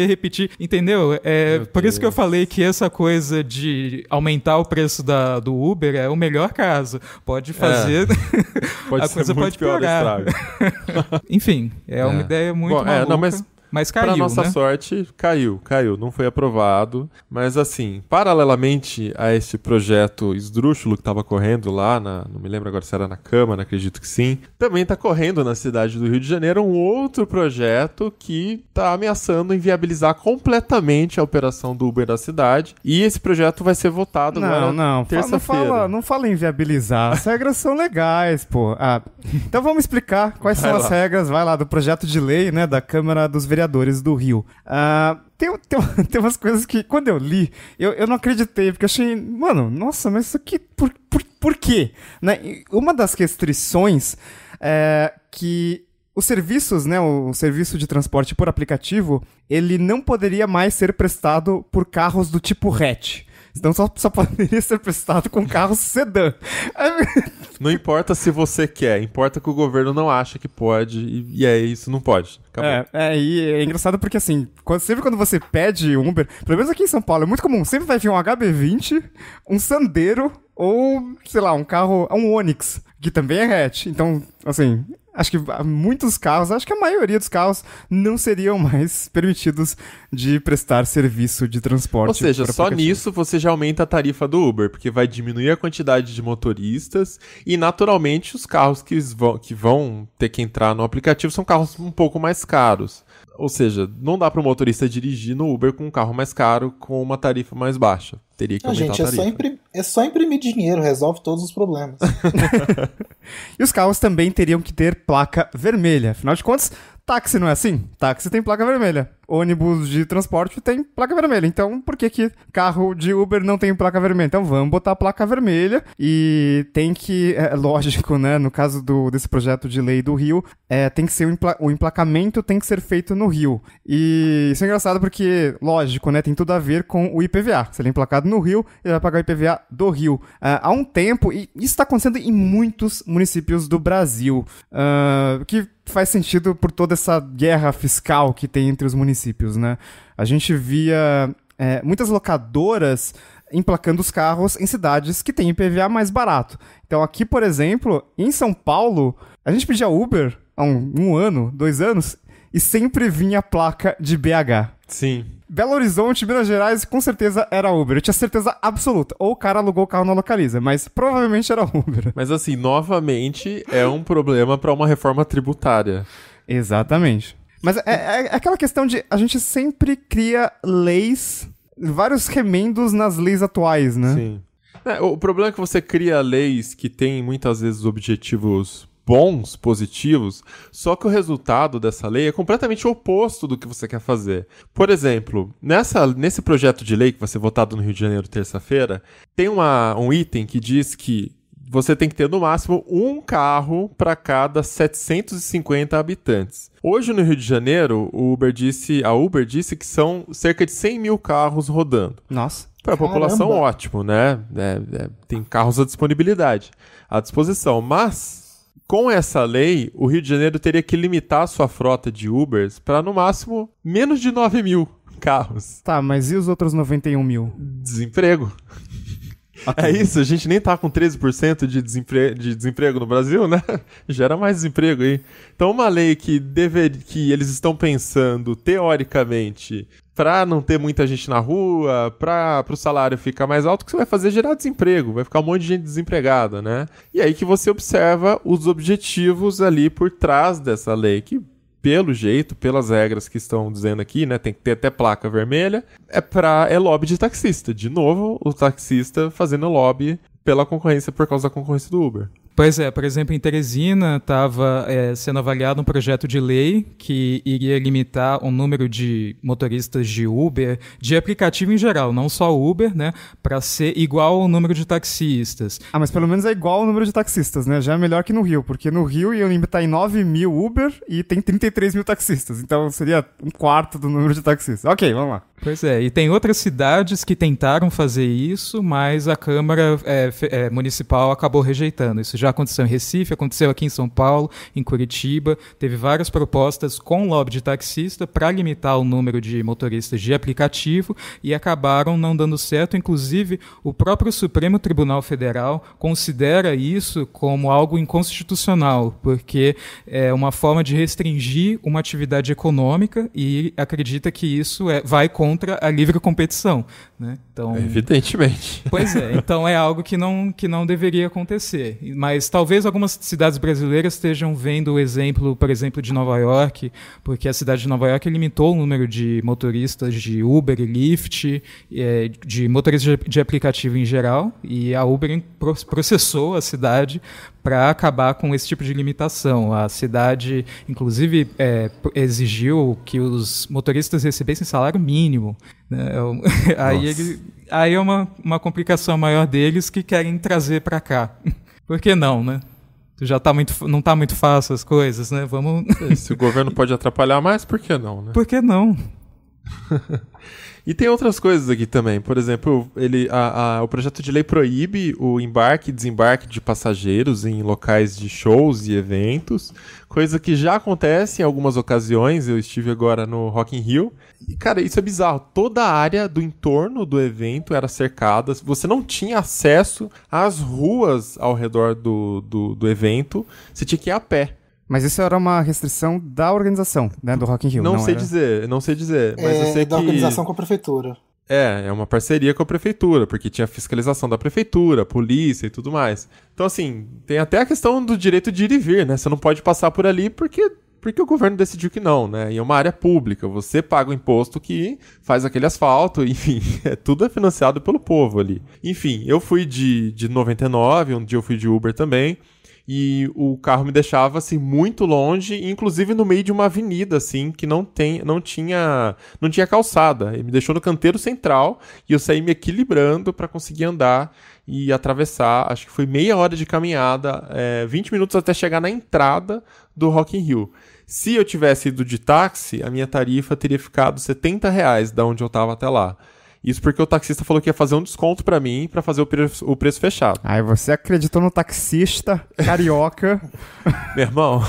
repetir, entendeu? Por isso que eu falei que essa coisa de aumentar o preço do Uber é o melhor caso. Pode fazer... Pode a coisa pode piorar. Enfim, uma ideia muito maluca. Mas caiu, pra nossa né? sorte, caiu. Não foi aprovado. Mas assim, paralelamente a esse projeto esdrúxulo que estava correndo lá, não me lembro agora se era na Câmara, acredito que sim, também está correndo na cidade do Rio de Janeiro um outro projeto que está ameaçando inviabilizar completamente a operação do Uber da cidade. E esse projeto vai ser votado agora terça-feira. Não fala em viabilizar. As regras são legais, pô. Então vamos explicar quais são as regras, vai lá, do projeto de lei, né, da Câmara dos Vereadores do Rio. Tem umas coisas que, quando eu li, eu não acreditei, porque eu achei, mano, nossa, mas isso aqui, por quê? Né? Uma das restrições é que os serviços, né, o serviço de transporte por aplicativo, ele não poderia mais ser prestado por carros do tipo hatch. Então só poderia ser prestado com carros sedã. Não importa se você quer, importa que o governo não acha que pode, e isso não pode. Acabou. E é engraçado porque assim, sempre quando você pede Uber, pelo menos aqui em São Paulo, é muito comum, sempre vai vir um HB20, um Sandero, ou, sei lá, um Onix, que também é hatch. Então, assim, acho que muitos carros, acho que a maioria dos carros não seriam mais permitidos de prestar serviço de transporte. Ou seja, só nisso você já aumenta a tarifa do Uber, porque vai diminuir a quantidade de motoristas e, naturalmente, os carros que vão ter que entrar no aplicativo são carros um pouco mais caros. Ou seja, não dá para o motorista dirigir no Uber com um carro mais caro com uma tarifa mais baixa. Teria que aumentar a tarifa. É só imprimir dinheiro, resolve todos os problemas. E os carros também teriam que ter placa vermelha. Afinal de contas, táxi não é assim? Táxi tem placa vermelha. Ônibus de transporte tem placa vermelha. Então, por que carro de Uber não tem placa vermelha? Então, vamos botar a placa vermelha. E tem que, lógico, né? No caso desse projeto de lei do Rio, tem que ser o emplacamento tem que ser feito no Rio. E isso é engraçado porque, lógico, né? Tem tudo a ver com o IPVA. Se ele é emplacado no Rio, ele vai pagar o IPVA do Rio. Há um tempo, e isso está acontecendo em muitos municípios do Brasil, que faz sentido por toda essa guerra fiscal que tem entre os municípios, né? A gente via muitas locadoras emplacando os carros em cidades que têm IPVA mais barato. Então aqui, por exemplo, em São Paulo, a gente pedia Uber há um ano, 2 anos, e sempre vinha a placa de BH. Sim. Belo Horizonte, Minas Gerais, com certeza era Uber. Eu tinha certeza absoluta. Ou o cara alugou o carro na Localiza, mas provavelmente era Uber. Mas assim, novamente, é um problema para uma reforma tributária. Exatamente. Mas é aquela questão de a gente sempre cria leis, vários remendos nas leis atuais, né? Sim. O problema é que você cria leis que têm muitas vezes objetivos bons, positivos, só que o resultado dessa lei é completamente o oposto do que você quer fazer. Por exemplo, nesse projeto de lei que vai ser votado no Rio de Janeiro terça-feira, tem um item que diz que você tem que ter no máximo um carro para cada 750 habitantes. Hoje no Rio de Janeiro, a Uber disse que são cerca de 100 mil carros rodando. Nossa. Para a população, ótimo, né? Tem carros à disposição, mas com essa lei, o Rio de Janeiro teria que limitar a sua frota de Ubers para, no máximo, menos de 9 mil carros. Tá, mas e os outros 91 mil? Desemprego. É isso, a gente nem tá com 13% de desemprego no Brasil, né? Gera mais desemprego aí. Então, uma lei que eles estão pensando, teoricamente, para não ter muita gente na rua, para o salário ficar mais alto, o que você vai fazer é gerar desemprego, vai ficar um monte de gente desempregada, né? E aí que você observa os objetivos ali por trás dessa lei, que pelo jeito, pelas regras que estão dizendo aqui, né, tem que ter até placa vermelha, é lobby de taxista. De novo, o taxista fazendo lobby pela concorrência, por causa da concorrência do Uber. Pois é, por exemplo, em Teresina estava sendo avaliado um projeto de lei que iria limitar o número de motoristas de Uber, de aplicativo em geral, não só Uber, né, para ser igual ao número de taxistas. Ah, mas pelo menos é igual ao número de taxistas, né? Já é melhor que no Rio, porque no Rio iam limitar em 9 mil Uber e tem 33 mil taxistas, então seria um quarto do número de taxistas. Ok, vamos lá. Pois é, e tem outras cidades que tentaram fazer isso, mas a Câmara Municipal acabou rejeitando. Isso já aconteceu em Recife, aconteceu aqui em São Paulo, em Curitiba. Teve várias propostas com lobby de taxista para limitar o número de motoristas de aplicativo e acabaram não dando certo. Inclusive, o próprio Supremo Tribunal Federal considera isso como algo inconstitucional, porque é uma forma de restringir uma atividade econômica e acredita que isso vai contra a livre competição, né? Então, evidentemente. Pois é, então é algo que não deveria acontecer. Mas talvez algumas cidades brasileiras estejam vendo o exemplo, por exemplo, de Nova York, porque a cidade de Nova York limitou o número de motoristas de Uber e Lyft, de motoristas de aplicativo em geral, e a Uber processou a cidade para acabar com esse tipo de limitação. A cidade, inclusive, exigiu que os motoristas recebessem salário mínimo, né? Aí é uma complicação maior deles que querem trazer para cá. Por que não, né? Não tá muito fácil as coisas, né? Vamos... Se o governo pode atrapalhar mais, por que não, né? Por que não? E tem outras coisas aqui também. Por exemplo, o projeto de lei proíbe o embarque e desembarque de passageiros em locais de shows e eventos, coisa que já acontece em algumas ocasiões. Eu estive agora no Rock in Rio. E, cara, isso é bizarro. Toda a área do entorno do evento era cercada. Você não tinha acesso às ruas ao redor do evento. Você tinha que ir a pé. Mas isso era uma restrição da organização, né, do Rock in Rio. Não sei dizer. Mas eu sei da organização com a prefeitura. É uma parceria com a prefeitura, porque tinha fiscalização da prefeitura, polícia e tudo mais. Então, assim, tem até a questão do direito de ir e vir, né? Você não pode passar por ali porque o governo decidiu que não, né? E é uma área pública, você paga o imposto que faz aquele asfalto, enfim, tudo é financiado pelo povo ali. Enfim, eu fui de 99, um dia eu fui de Uber também, e o carro me deixava, assim, muito longe, inclusive no meio de uma avenida, assim, que não tinha calçada. Ele me deixou no canteiro central e eu saí me equilibrando para conseguir andar e atravessar. Acho que foi meia hora de caminhada, 20 minutos até chegar na entrada do Rock in Rio. Se eu tivesse ido de táxi, a minha tarifa teria ficado R$70 da onde eu estava até lá. Isso porque o taxista falou que ia fazer um desconto pra mim pra fazer o preço fechado. Aí você acreditou no taxista carioca. Meu irmão.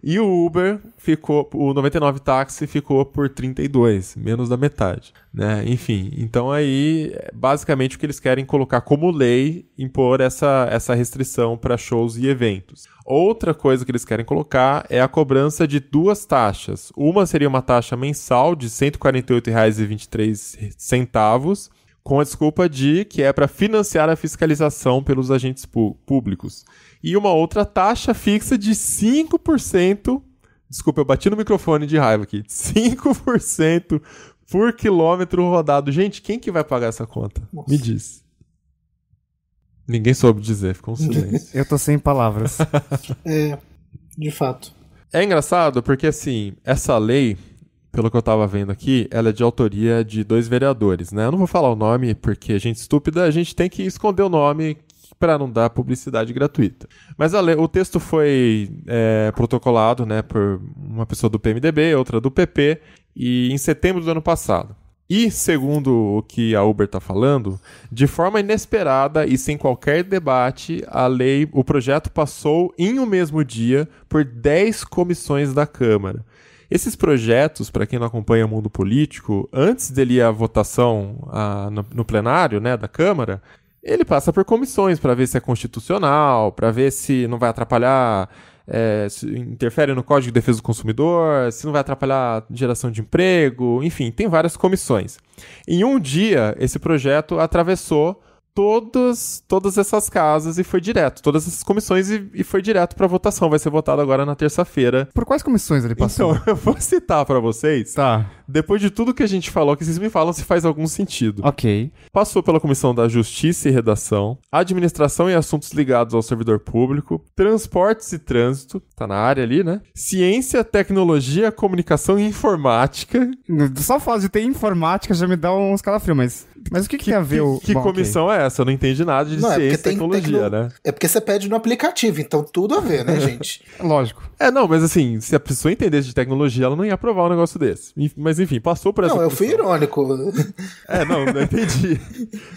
E o Uber o 99 táxi ficou por 32, menos da metade, né? Enfim, então aí basicamente o que eles querem colocar como lei, impor essa restrição para shows e eventos. Outra coisa que eles querem colocar é a cobrança de duas taxas. Uma seria uma taxa mensal de R$ 148,23, com a desculpa de que é para financiar a fiscalização pelos agentes públicos. E uma outra taxa fixa de 5%. Desculpa, eu bati no microfone de raiva aqui. 5% por quilômetro rodado. Gente, quem que vai pagar essa conta? Nossa. Me diz. Ninguém soube dizer, ficou um silêncio. Eu tô sem palavras. De fato. É engraçado porque, assim, essa lei, pelo que eu tava vendo aqui, ela é de autoria de 2 vereadores, né? Eu não vou falar o nome porque, gente estúpida, a gente tem que esconder o nome para não dar publicidade gratuita. Mas o texto foi protocolado, né, por uma pessoa do PMDB, outra do PP, e em setembro do ano passado. E, segundo o que a Uber está falando, de forma inesperada e sem qualquer debate, o projeto passou em um mesmo dia por 10 comissões da Câmara. Esses projetos, para quem não acompanha o mundo político, antes dele ir à votação no plenário, né, da Câmara, ele passa por comissões para ver se é constitucional, para ver se não vai atrapalhar, se interfere no Código de Defesa do Consumidor, se não vai atrapalhar a geração de emprego, enfim, tem várias comissões. Em um dia, esse projeto atravessou todas essas casas e foi direto, todas essas comissões e foi direto pra votação. Vai ser votado agora na terça-feira. Por quais comissões ele passou? Então, eu vou citar pra vocês. Tá. Depois de tudo que a gente falou, que vocês me falam se faz algum sentido. Ok. Passou pela Comissão da Justiça e Redação, Administração e Assuntos Ligados ao Servidor Público, Transportes e Trânsito, tá na área ali, né? Ciência, Tecnologia, Comunicação e Informática. Só o fato de ter informática já me dá uns calafrios, mas o que tem a ver o... Que Bom, comissão é essa? Eu não entendi nada de ciência e tecnologia, né? É porque você pede no aplicativo, então tudo a ver, né, gente? Lógico. Não, mas assim, se a pessoa entendesse de tecnologia, ela não ia aprovar um negócio desse. Mas enfim, passou por essa Não, eu comissão. fui irônico. Não entendi.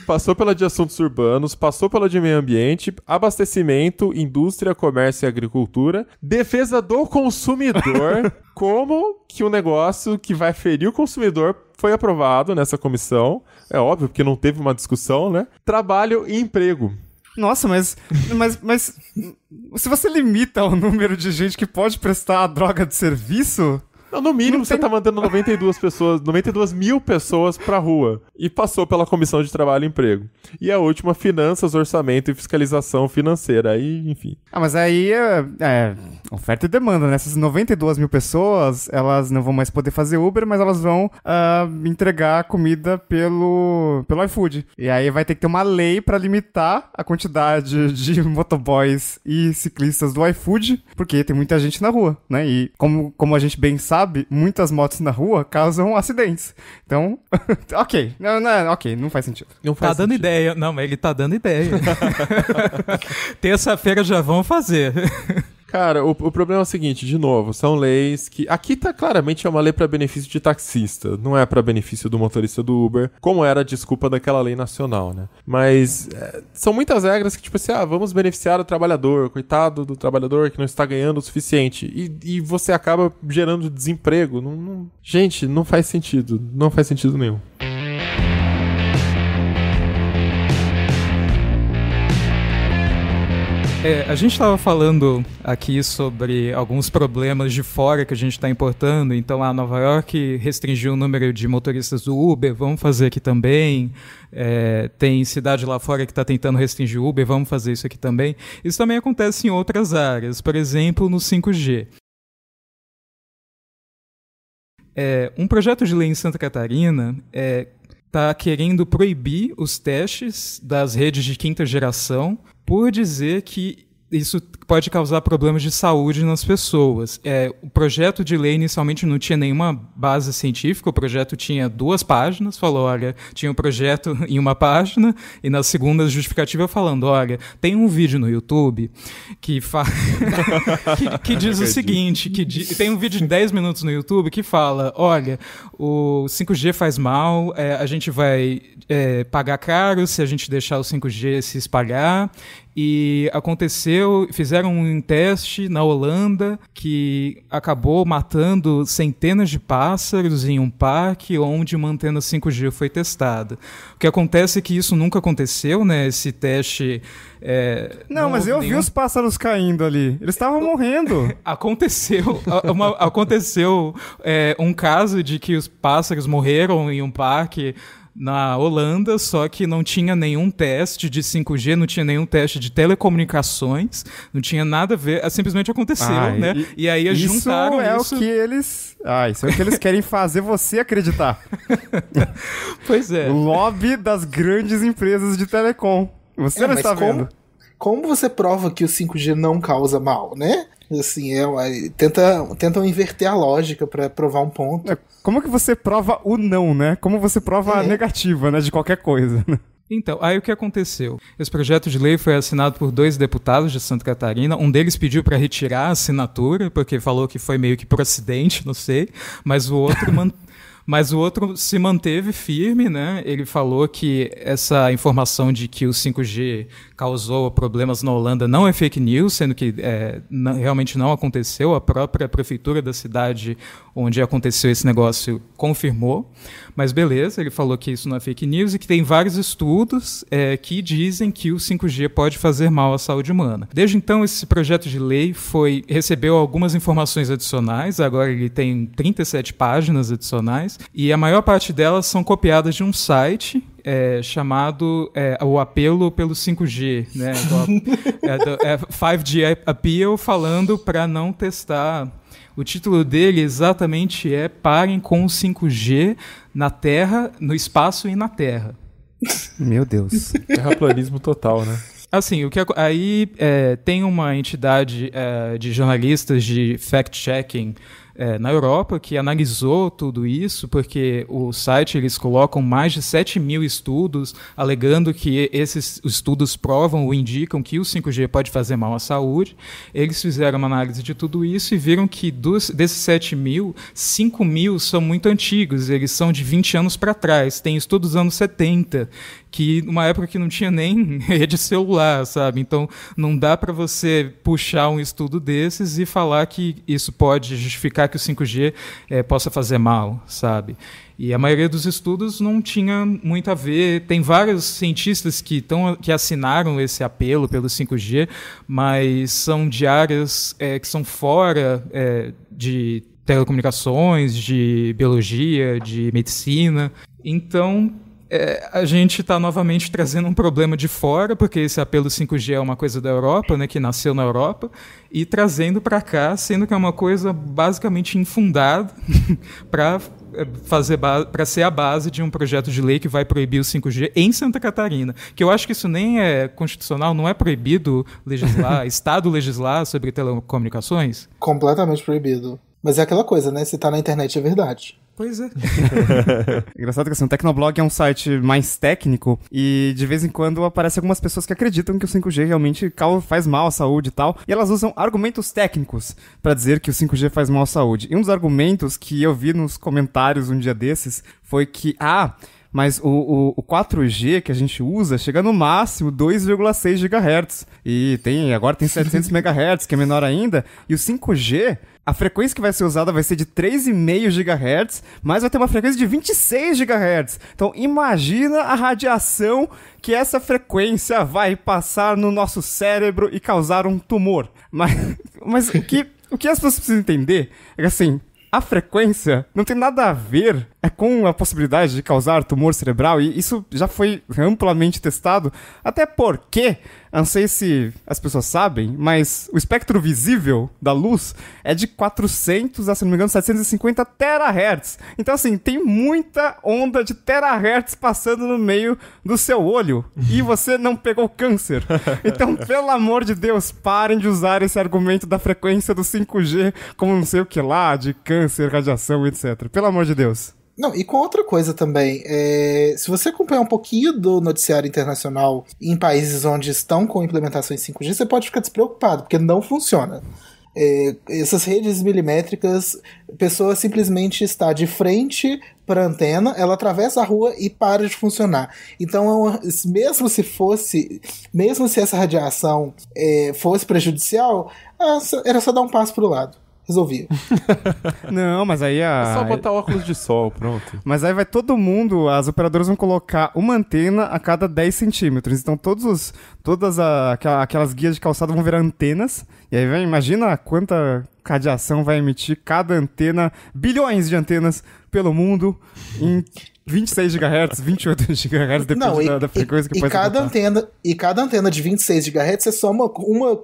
Passou pela de assuntos urbanos, passou pela de meio ambiente, abastecimento, indústria, comércio e agricultura, defesa do consumidor, como que um negócio que vai ferir o consumidor foi aprovado nessa comissão. É óbvio, porque não teve uma discussão, né? Trabalho e emprego. Nossa, mas se você limita o número de gente que pode prestar a droga de serviço... No mínimo, você tá mandando 92 mil pessoas pra rua. E passou pela Comissão de Trabalho e Emprego. E a última, Finanças, Orçamento e Fiscalização Financeira. Aí, enfim. Mas aí é oferta e demanda, né? Essas 92 mil pessoas, elas não vão mais poder fazer Uber, mas elas vão entregar comida pelo iFood. E aí vai ter que ter uma lei pra limitar a quantidade de motoboys e ciclistas do iFood, porque tem muita gente na rua, né? E como a gente bem sabe, muitas motos na rua causam acidentes. Então, ok. Não faz sentido. Não faz dando ideia. Não, mas ele tá dando ideia. Terça-feira já vão fazer. Cara, o problema é o seguinte, de novo, são leis que... Aqui tá claramente uma lei pra benefício de taxista, não é pra benefício do motorista do Uber, como era a desculpa daquela lei nacional, né? Mas são muitas regras que, tipo assim, vamos beneficiar o trabalhador, coitado do trabalhador que não está ganhando o suficiente, e você acaba gerando desemprego. Gente, não faz sentido, não faz sentido nenhum. A gente estava falando aqui sobre alguns problemas de fora que a gente está importando. Então, a Nova York restringiu o número de motoristas do Uber, vamos fazer aqui também. Tem cidade lá fora que está tentando restringir o Uber, vamos fazer isso aqui também. Isso também acontece em outras áreas, por exemplo, no 5G. Um projeto de lei em Santa Catarina está querendo proibir os testes das redes de quinta geração por dizer que isso pode causar problemas de saúde nas pessoas. O projeto de lei inicialmente não tinha nenhuma base científica, o projeto tinha 2 páginas, tinha um projeto em uma página, e na segunda justificativa falando, tem um vídeo no YouTube que diz o seguinte, tem um vídeo de 10 minutos no YouTube que fala, o 5G faz mal, a gente vai pagar caro se a gente deixar o 5G se espalhar, e fizeram um teste na Holanda que acabou matando centenas de pássaros em um parque onde uma antena 5G foi testada. O que acontece é que isso nunca aconteceu, né? Esse teste... mas eu vi os pássaros caindo ali. Eles estavam morrendo. Aconteceu um caso de que os pássaros morreram em um parque na Holanda, só que não tinha nenhum teste de 5G, não tinha nenhum teste de telecomunicações, não tinha nada a ver, simplesmente aconteceu, né? E aí juntaram isso... Isso é o que eles querem fazer você acreditar. Pois é. O lobby das grandes empresas de telecom. Você não está vendo. Como você prova que o 5G não causa mal, né? Assim, tentam inverter a lógica pra provar um ponto. Como que você prova o não, né? Como você prova a negativa, né? De qualquer coisa, né? Então, aí o que aconteceu? Esse projeto de lei foi assinado por 2 deputados de Santa Catarina. Um deles pediu para retirar a assinatura, porque falou que foi meio que por acidente, não sei. Mas o outro se manteve firme, né? Ele falou que essa informação de que o 5G causou problemas na Holanda não é fake news, sendo que realmente não aconteceu. A própria prefeitura da cidade onde aconteceu esse negócio confirmou. Mas beleza, ele falou que isso não é fake news e que tem vários estudos que dizem que o 5G pode fazer mal à saúde humana. Desde então, esse projeto de lei recebeu algumas informações adicionais, agora ele tem 37 páginas adicionais, e a maior parte delas são copiadas de um site chamado o apelo pelo 5G, né? 5G Appeal, falando para não testar. O título dele exatamente é Parem com o 5G na Terra, no espaço e na Terra. Meu Deus. Terraplanismo total, né? Assim, aí tem uma entidade de jornalistas de fact-checking na Europa que analisou tudo isso, porque o site, eles colocam mais de 7.000 estudos alegando que esses estudos provam ou indicam que o 5G pode fazer mal à saúde. Eles fizeram uma análise de tudo isso e viram que desses 7.000, 5.000 são muito antigos, eles são de 20 anos para trás. Tem estudos dos anos 70, que numa época que não tinha nem rede celular, sabe? Então não dá para você puxar um estudo desses e falar que isso pode justificar que o 5G possa fazer mal, sabe? E a maioria dos estudos não tinha muito a ver. Tem vários cientistas que assinaram esse apelo pelo 5G, mas são de áreas que são fora de telecomunicações, de biologia, de medicina. Então, a gente está novamente trazendo um problema de fora, porque esse apelo 5G é uma coisa da Europa, né, que nasceu na Europa, e trazendo para cá, sendo que é uma coisa basicamente infundada para ser a base de um projeto de lei que vai proibir o 5G em Santa Catarina. Que eu acho que isso nem é constitucional, não é proibido legislar, Estado legislar sobre telecomunicações? Completamente proibido. Mas é aquela coisa, né? Se tá na internet é verdade. Pois é. Engraçado que assim, o Tecnoblog é um site mais técnico e de vez em quando aparecem algumas pessoas que acreditam que o 5G realmente faz mal à saúde e tal, e elas usam argumentos técnicos pra dizer que o 5G faz mal à saúde. E um dos argumentos que eu vi nos comentários um dia desses foi que, mas o 4G que a gente usa chega no máximo 2,6 GHz. E agora tem 700 MHz, que é menor ainda. E o 5G, a frequência que vai ser usada vai ser de 3,5 GHz, mas vai ter uma frequência de 26 GHz. Então imagina a radiação que essa frequência vai passar no nosso cérebro e causar um tumor. Mas o que as pessoas precisam entender é que assim, a frequência não tem nada a ver com a possibilidade de causar tumor cerebral, e isso já foi amplamente testado, até porque, não sei se as pessoas sabem, mas o espectro visível da luz é de 400 a, se não me engano, 750 terahertz. Então, assim, tem muita onda de terahertz passando no meio do seu olho, e você não pegou câncer. Então, pelo amor de Deus, parem de usar esse argumento da frequência do 5G como não sei o que lá, de câncer, radiação, etc. Pelo amor de Deus. Não, e com outra coisa também, se você acompanhar um pouquinho do noticiário internacional em países onde estão com implementações 5G, você pode ficar despreocupado, porque não funciona. Essas redes milimétricas, a pessoa simplesmente está de frente para a antena, ela atravessa a rua e para de funcionar. Então, mesmo se essa radiação fosse prejudicial, era só dar um passo para o lado. Resolvia. Não, mas aí É só botar óculos de sol, pronto. Mas aí vai todo mundo, as operadoras vão colocar uma antena a cada 10 centímetros. Então todas aquelas guias de calçado vão virar antenas. E aí imagina quanta radiação vai emitir cada antena, bilhões de antenas pelo mundo em 26 GHz, 28 GHz, depende da frequência que pode ser. E cada antena de 26 GHz, você soma uma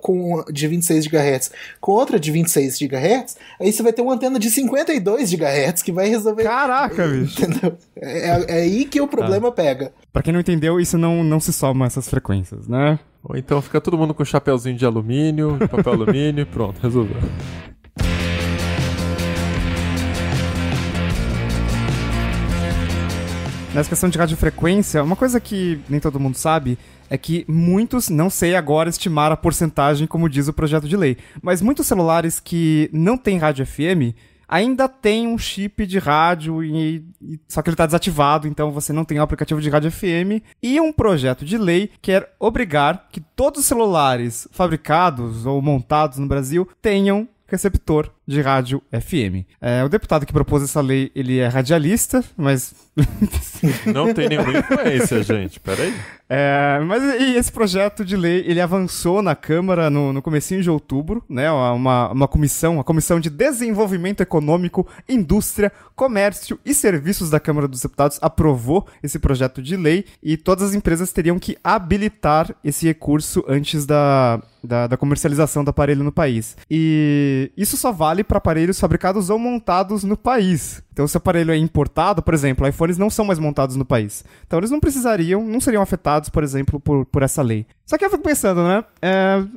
de 26 GHz com outra de 26 GHz, aí você vai ter uma antena de 52 GHz que vai resolver... Caraca, bicho! Entendeu? É aí que o problema pega. Pra quem não entendeu, isso não se soma essas frequências, né? Ou então fica todo mundo com chapéuzinho de alumínio, papel alumínio, pronto, resolveu. Nessa questão de radiofrequência, uma coisa que nem todo mundo sabe é que muitos, não sei agora estimar a porcentagem como diz o projeto de lei, mas muitos celulares que não têm rádio FM ainda tem um chip de rádio, só que ele está desativado, então você não tem o aplicativo de rádio FM. E um projeto de lei quer obrigar que todos os celulares fabricados ou montados no Brasil tenham receptor de rádio FM. O deputado que propôs essa lei, ele é radialista, mas... Não tem nenhuma influência, gente. Peraí. Mas e esse projeto de lei, ele avançou na Câmara no comecinho de outubro, né? A Comissão de Desenvolvimento Econômico, Indústria, Comércio e Serviços da Câmara dos Deputados aprovou esse projeto de lei e todas as empresas teriam que habilitar esse recurso antes da comercialização do aparelho no país. E isso só vale para aparelhos fabricados ou montados no país. Então, se o aparelho é importado, por exemplo, iPhones não são mais montados no país. Então, eles não seriam afetados, por exemplo, por essa lei. Só que eu fico pensando, né?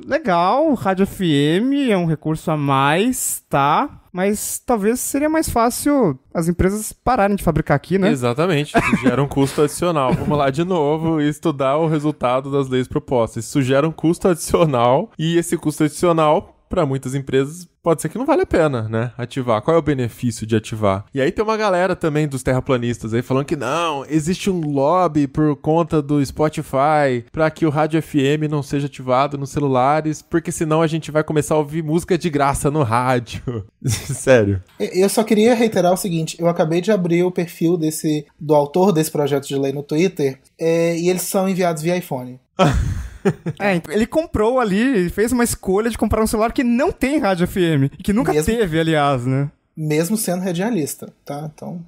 Legal, rádio FM é um recurso a mais, tá? Mas talvez seria mais fácil as empresas pararem de fabricar aqui, né? Exatamente, isso gera um custo adicional. Vamos lá de novo e estudar o resultado das leis propostas. Isso gera um custo adicional e esse custo adicional, para muitas empresas, pode ser que não vale a pena, né, ativar. Qual é o benefício de ativar? E aí tem uma galera também dos terraplanistas aí falando que não, existe um lobby por conta do Spotify para que o rádio FM não seja ativado nos celulares, porque senão a gente vai começar a ouvir música de graça no rádio. Sério. Eu só queria reiterar o seguinte, eu acabei de abrir o perfil do autor desse projeto de lei no Twitter, e eles são enviados via iPhone. Ele comprou ali, fez uma escolha de comprar um celular que não tem rádio FM, que nunca teve, aliás, né? Mesmo sendo radialista, tá? Então...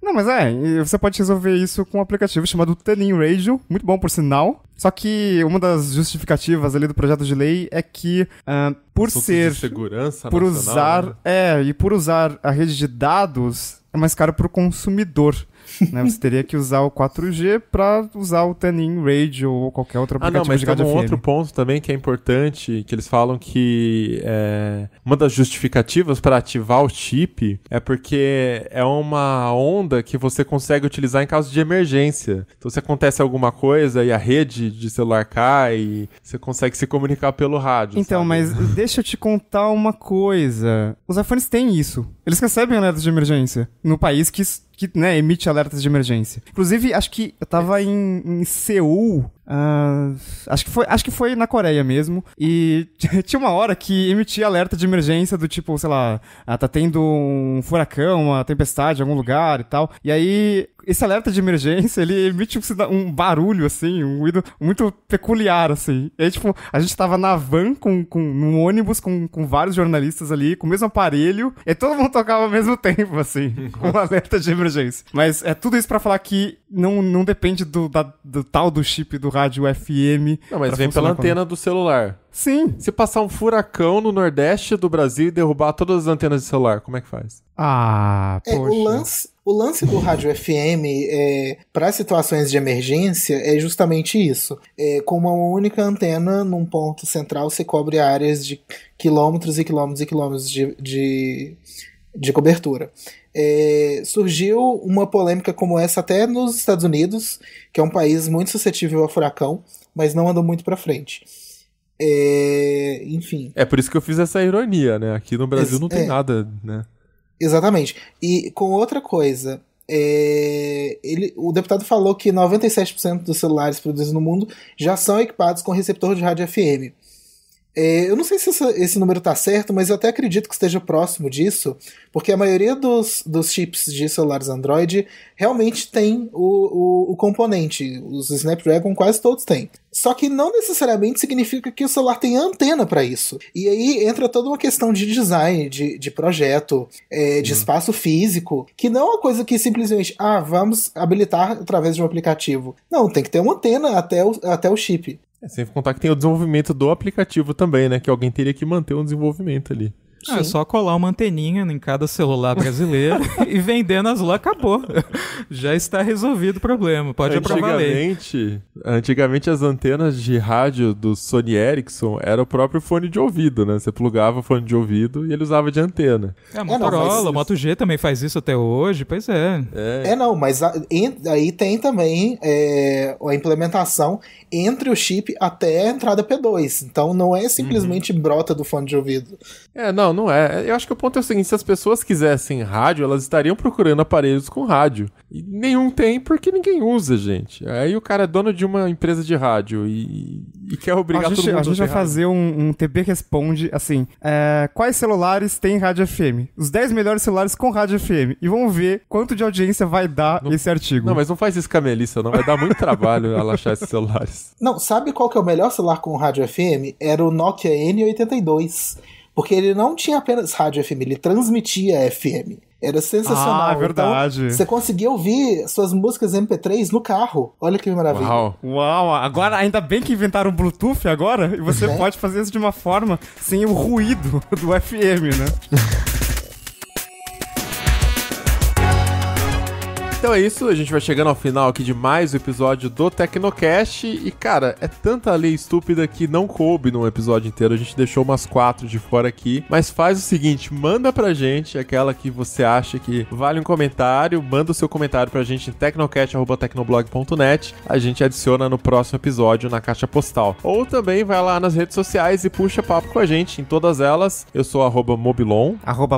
Não, mas você pode resolver isso com um aplicativo chamado Tuning Radio, muito bom por sinal. Só que uma das justificativas ali do projeto de lei é que por ser... de segurança por nacional, usar, né? E por usar a rede de dados, é mais caro pro consumidor. Né? Você teria que usar o 4G para usar o Tuning Radio ou qualquer outro aplicativo mas de rádio tem um FM. outro ponto também que é importante, que eles falam que uma das justificativas para ativar o chip é porque é uma onda que você consegue utilizar em caso de emergência. Então, se acontece alguma coisa e a rede de celular cai, você consegue se comunicar pelo rádio. Então, sabe? mas deixa eu te contar uma coisa. Os iPhones têm isso. Eles recebem alertas de emergência no país que né, emite alertas de emergência. Inclusive, acho que eu tava em Seul, acho que foi na Coreia mesmo, e tinha uma hora que emitia alerta de emergência do tipo, sei lá, tá tendo um furacão, uma tempestade em algum lugar e tal, e aí esse alerta de emergência, ele emite um barulho, assim, um ruído muito peculiar, assim. E aí, tipo, a gente tava na van, num ônibus com vários jornalistas ali, com o mesmo aparelho, e todo mundo tocava ao mesmo tempo, assim, com um alerta de emergência. Mas é tudo isso pra falar que não depende do tal do chip do rádio FM. Não, mas vem pela antena do celular. Sim. Se passar um furacão no Nordeste do Brasil e derrubar todas as antenas de celular, como é que faz? Poxa. O lance do rádio FM para situações de emergência é justamente isso. Com uma única antena num ponto central, você cobre áreas de quilômetros e quilômetros e quilômetros de cobertura. Surgiu uma polêmica como essa até nos Estados Unidos, que é um país muito suscetível a furacão, mas não andou muito para frente. Enfim. É por isso que eu fiz essa ironia, né? Aqui no Brasil não tem nada, né? Exatamente. E com outra coisa, o deputado falou que 97% dos celulares produzidos no mundo já são equipados com receptor de rádio FM. Eu não sei se esse número está certo, mas eu até acredito que esteja próximo disso, porque a maioria dos chips de celulares Android realmente tem o componente. Os Snapdragon quase todos têm. Só que não necessariamente significa que o celular tenha antena para isso. E aí entra toda uma questão de design, de projeto, de espaço físico, que não é uma coisa que simplesmente, vamos habilitar através de um aplicativo. Não, tem que ter uma antena até o chip. Sem contar que tem o desenvolvimento do aplicativo também, né? Que alguém teria que manter um desenvolvimento ali. É só colar uma anteninha em cada celular brasileiro e vender nas lojas, acabou. Já está resolvido o problema, pode aprovar a lei. Antigamente as antenas de rádio do Sony Ericsson era o próprio fone de ouvido, né? Você plugava o fone de ouvido e ele usava de antena. Motorola, Moto G também faz isso até hoje, pois é. Mas aí tem também a implementação entre o chip até a entrada P2. Então não é simplesmente brota do fone de ouvido. não é. Eu acho que o ponto é o seguinte, se as pessoas quisessem rádio, elas estariam procurando aparelhos com rádio. E nenhum tem porque ninguém usa, gente. Aí o cara é dono de uma empresa de rádio e quer obrigar todo mundo a gente vai fazer um TB Responde, assim, quais celulares tem rádio FM? Os 10 melhores celulares com rádio FM. E vamos ver quanto de audiência vai dar esse artigo. Não, mas não faz isso com a Melissa, não. Vai dar muito trabalho ela achar esses celulares. Não, sabe qual que é o melhor celular com rádio FM? Era o Nokia N82. Porque ele não tinha apenas rádio FM, ele transmitia FM. Era sensacional. Ah, verdade. Então, você conseguia ouvir suas músicas MP3 no carro. Olha que maravilha. Uau, agora ainda bem que inventaram o Bluetooth agora, e você pode fazer isso de uma forma sem o ruído do FM, né? Então é isso, a gente vai chegando ao final aqui de mais um episódio do Tecnocast e, cara, é tanta lei estúpida que não coube num episódio inteiro, a gente deixou umas 4 de fora aqui, mas faz o seguinte, manda pra gente aquela que você acha que vale um comentário, manda o seu comentário pra gente em tecnocast@tecnoblog.net, a gente adiciona no próximo episódio na caixa postal. Ou também vai lá nas redes sociais e puxa papo com a gente, em todas elas, eu sou @mobilon,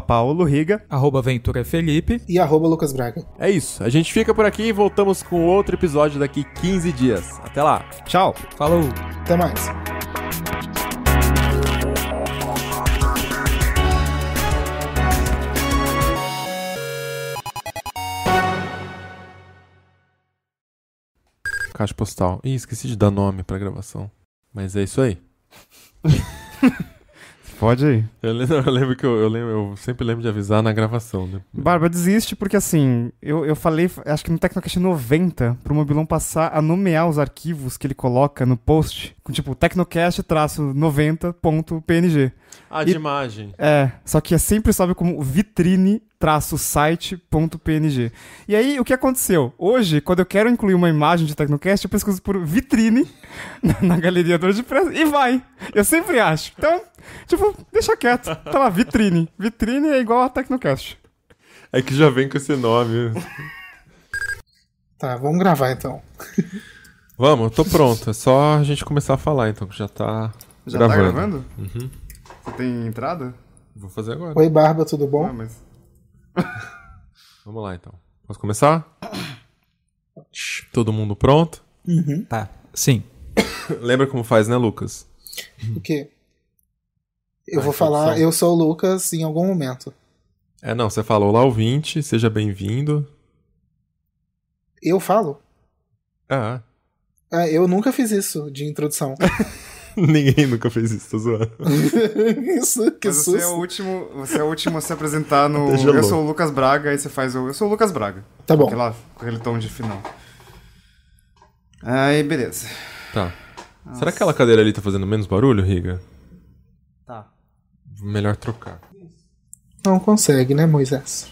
@Paulo Riga, @Ventura Felipe e @Lucas Braga. É isso, a gente fica por aqui e voltamos com outro episódio daqui 15 dias. Até lá. Tchau. Falou. Até mais. Caixa postal. Ih, esqueci de dar nome pra gravação. Mas é isso aí. Pode aí. Eu sempre lembro de avisar na gravação, né? Barba, desiste porque assim, eu falei, acho que no Tecnocast 90, pro Mobilon passar a nomear os arquivos que ele coloca no post, com tipo, tecnocast-90.png. De imagem. Só que sempre sobe como vitrine-site.png. E aí, o que aconteceu? Hoje, quando eu quero incluir uma imagem de Tecnocast, eu pesquiso por vitrine na galeria do WordPress e vai. Eu sempre acho. Então, tipo, deixa quieto. Tá lá, vitrine. Vitrine é igual a Tecnocast. É que já vem com esse nome. Tá, vamos gravar então. Vamos, tô pronto. É só a gente começar a falar então, que já tá gravando. Tá gravando? Uhum. Você tem entrada? Vou fazer agora. Oi, Barba, tudo bom? Mas... Vamos lá então. Posso começar? Todo mundo pronto? Uhum. Tá, sim. Lembra como faz, né, Lucas? O quê? Eu vou falar, eu sou o Lucas em algum momento. Não, você falou lá, ouvinte, seja bem-vindo. Eu falo? Ah, eu nunca fiz isso de introdução. Ninguém nunca fez isso, tô zoando. Isso, que Mas susto. você é o último a se apresentar no Eu sou o Lucas Braga, aí você faz o Eu sou o Lucas Braga. Tá bom. Com aquele tom de final. Aí, beleza. Tá. Nossa. Será que aquela cadeira ali tá fazendo menos barulho, Riga? Tá. Melhor trocar. Não consegue, né, Moisés?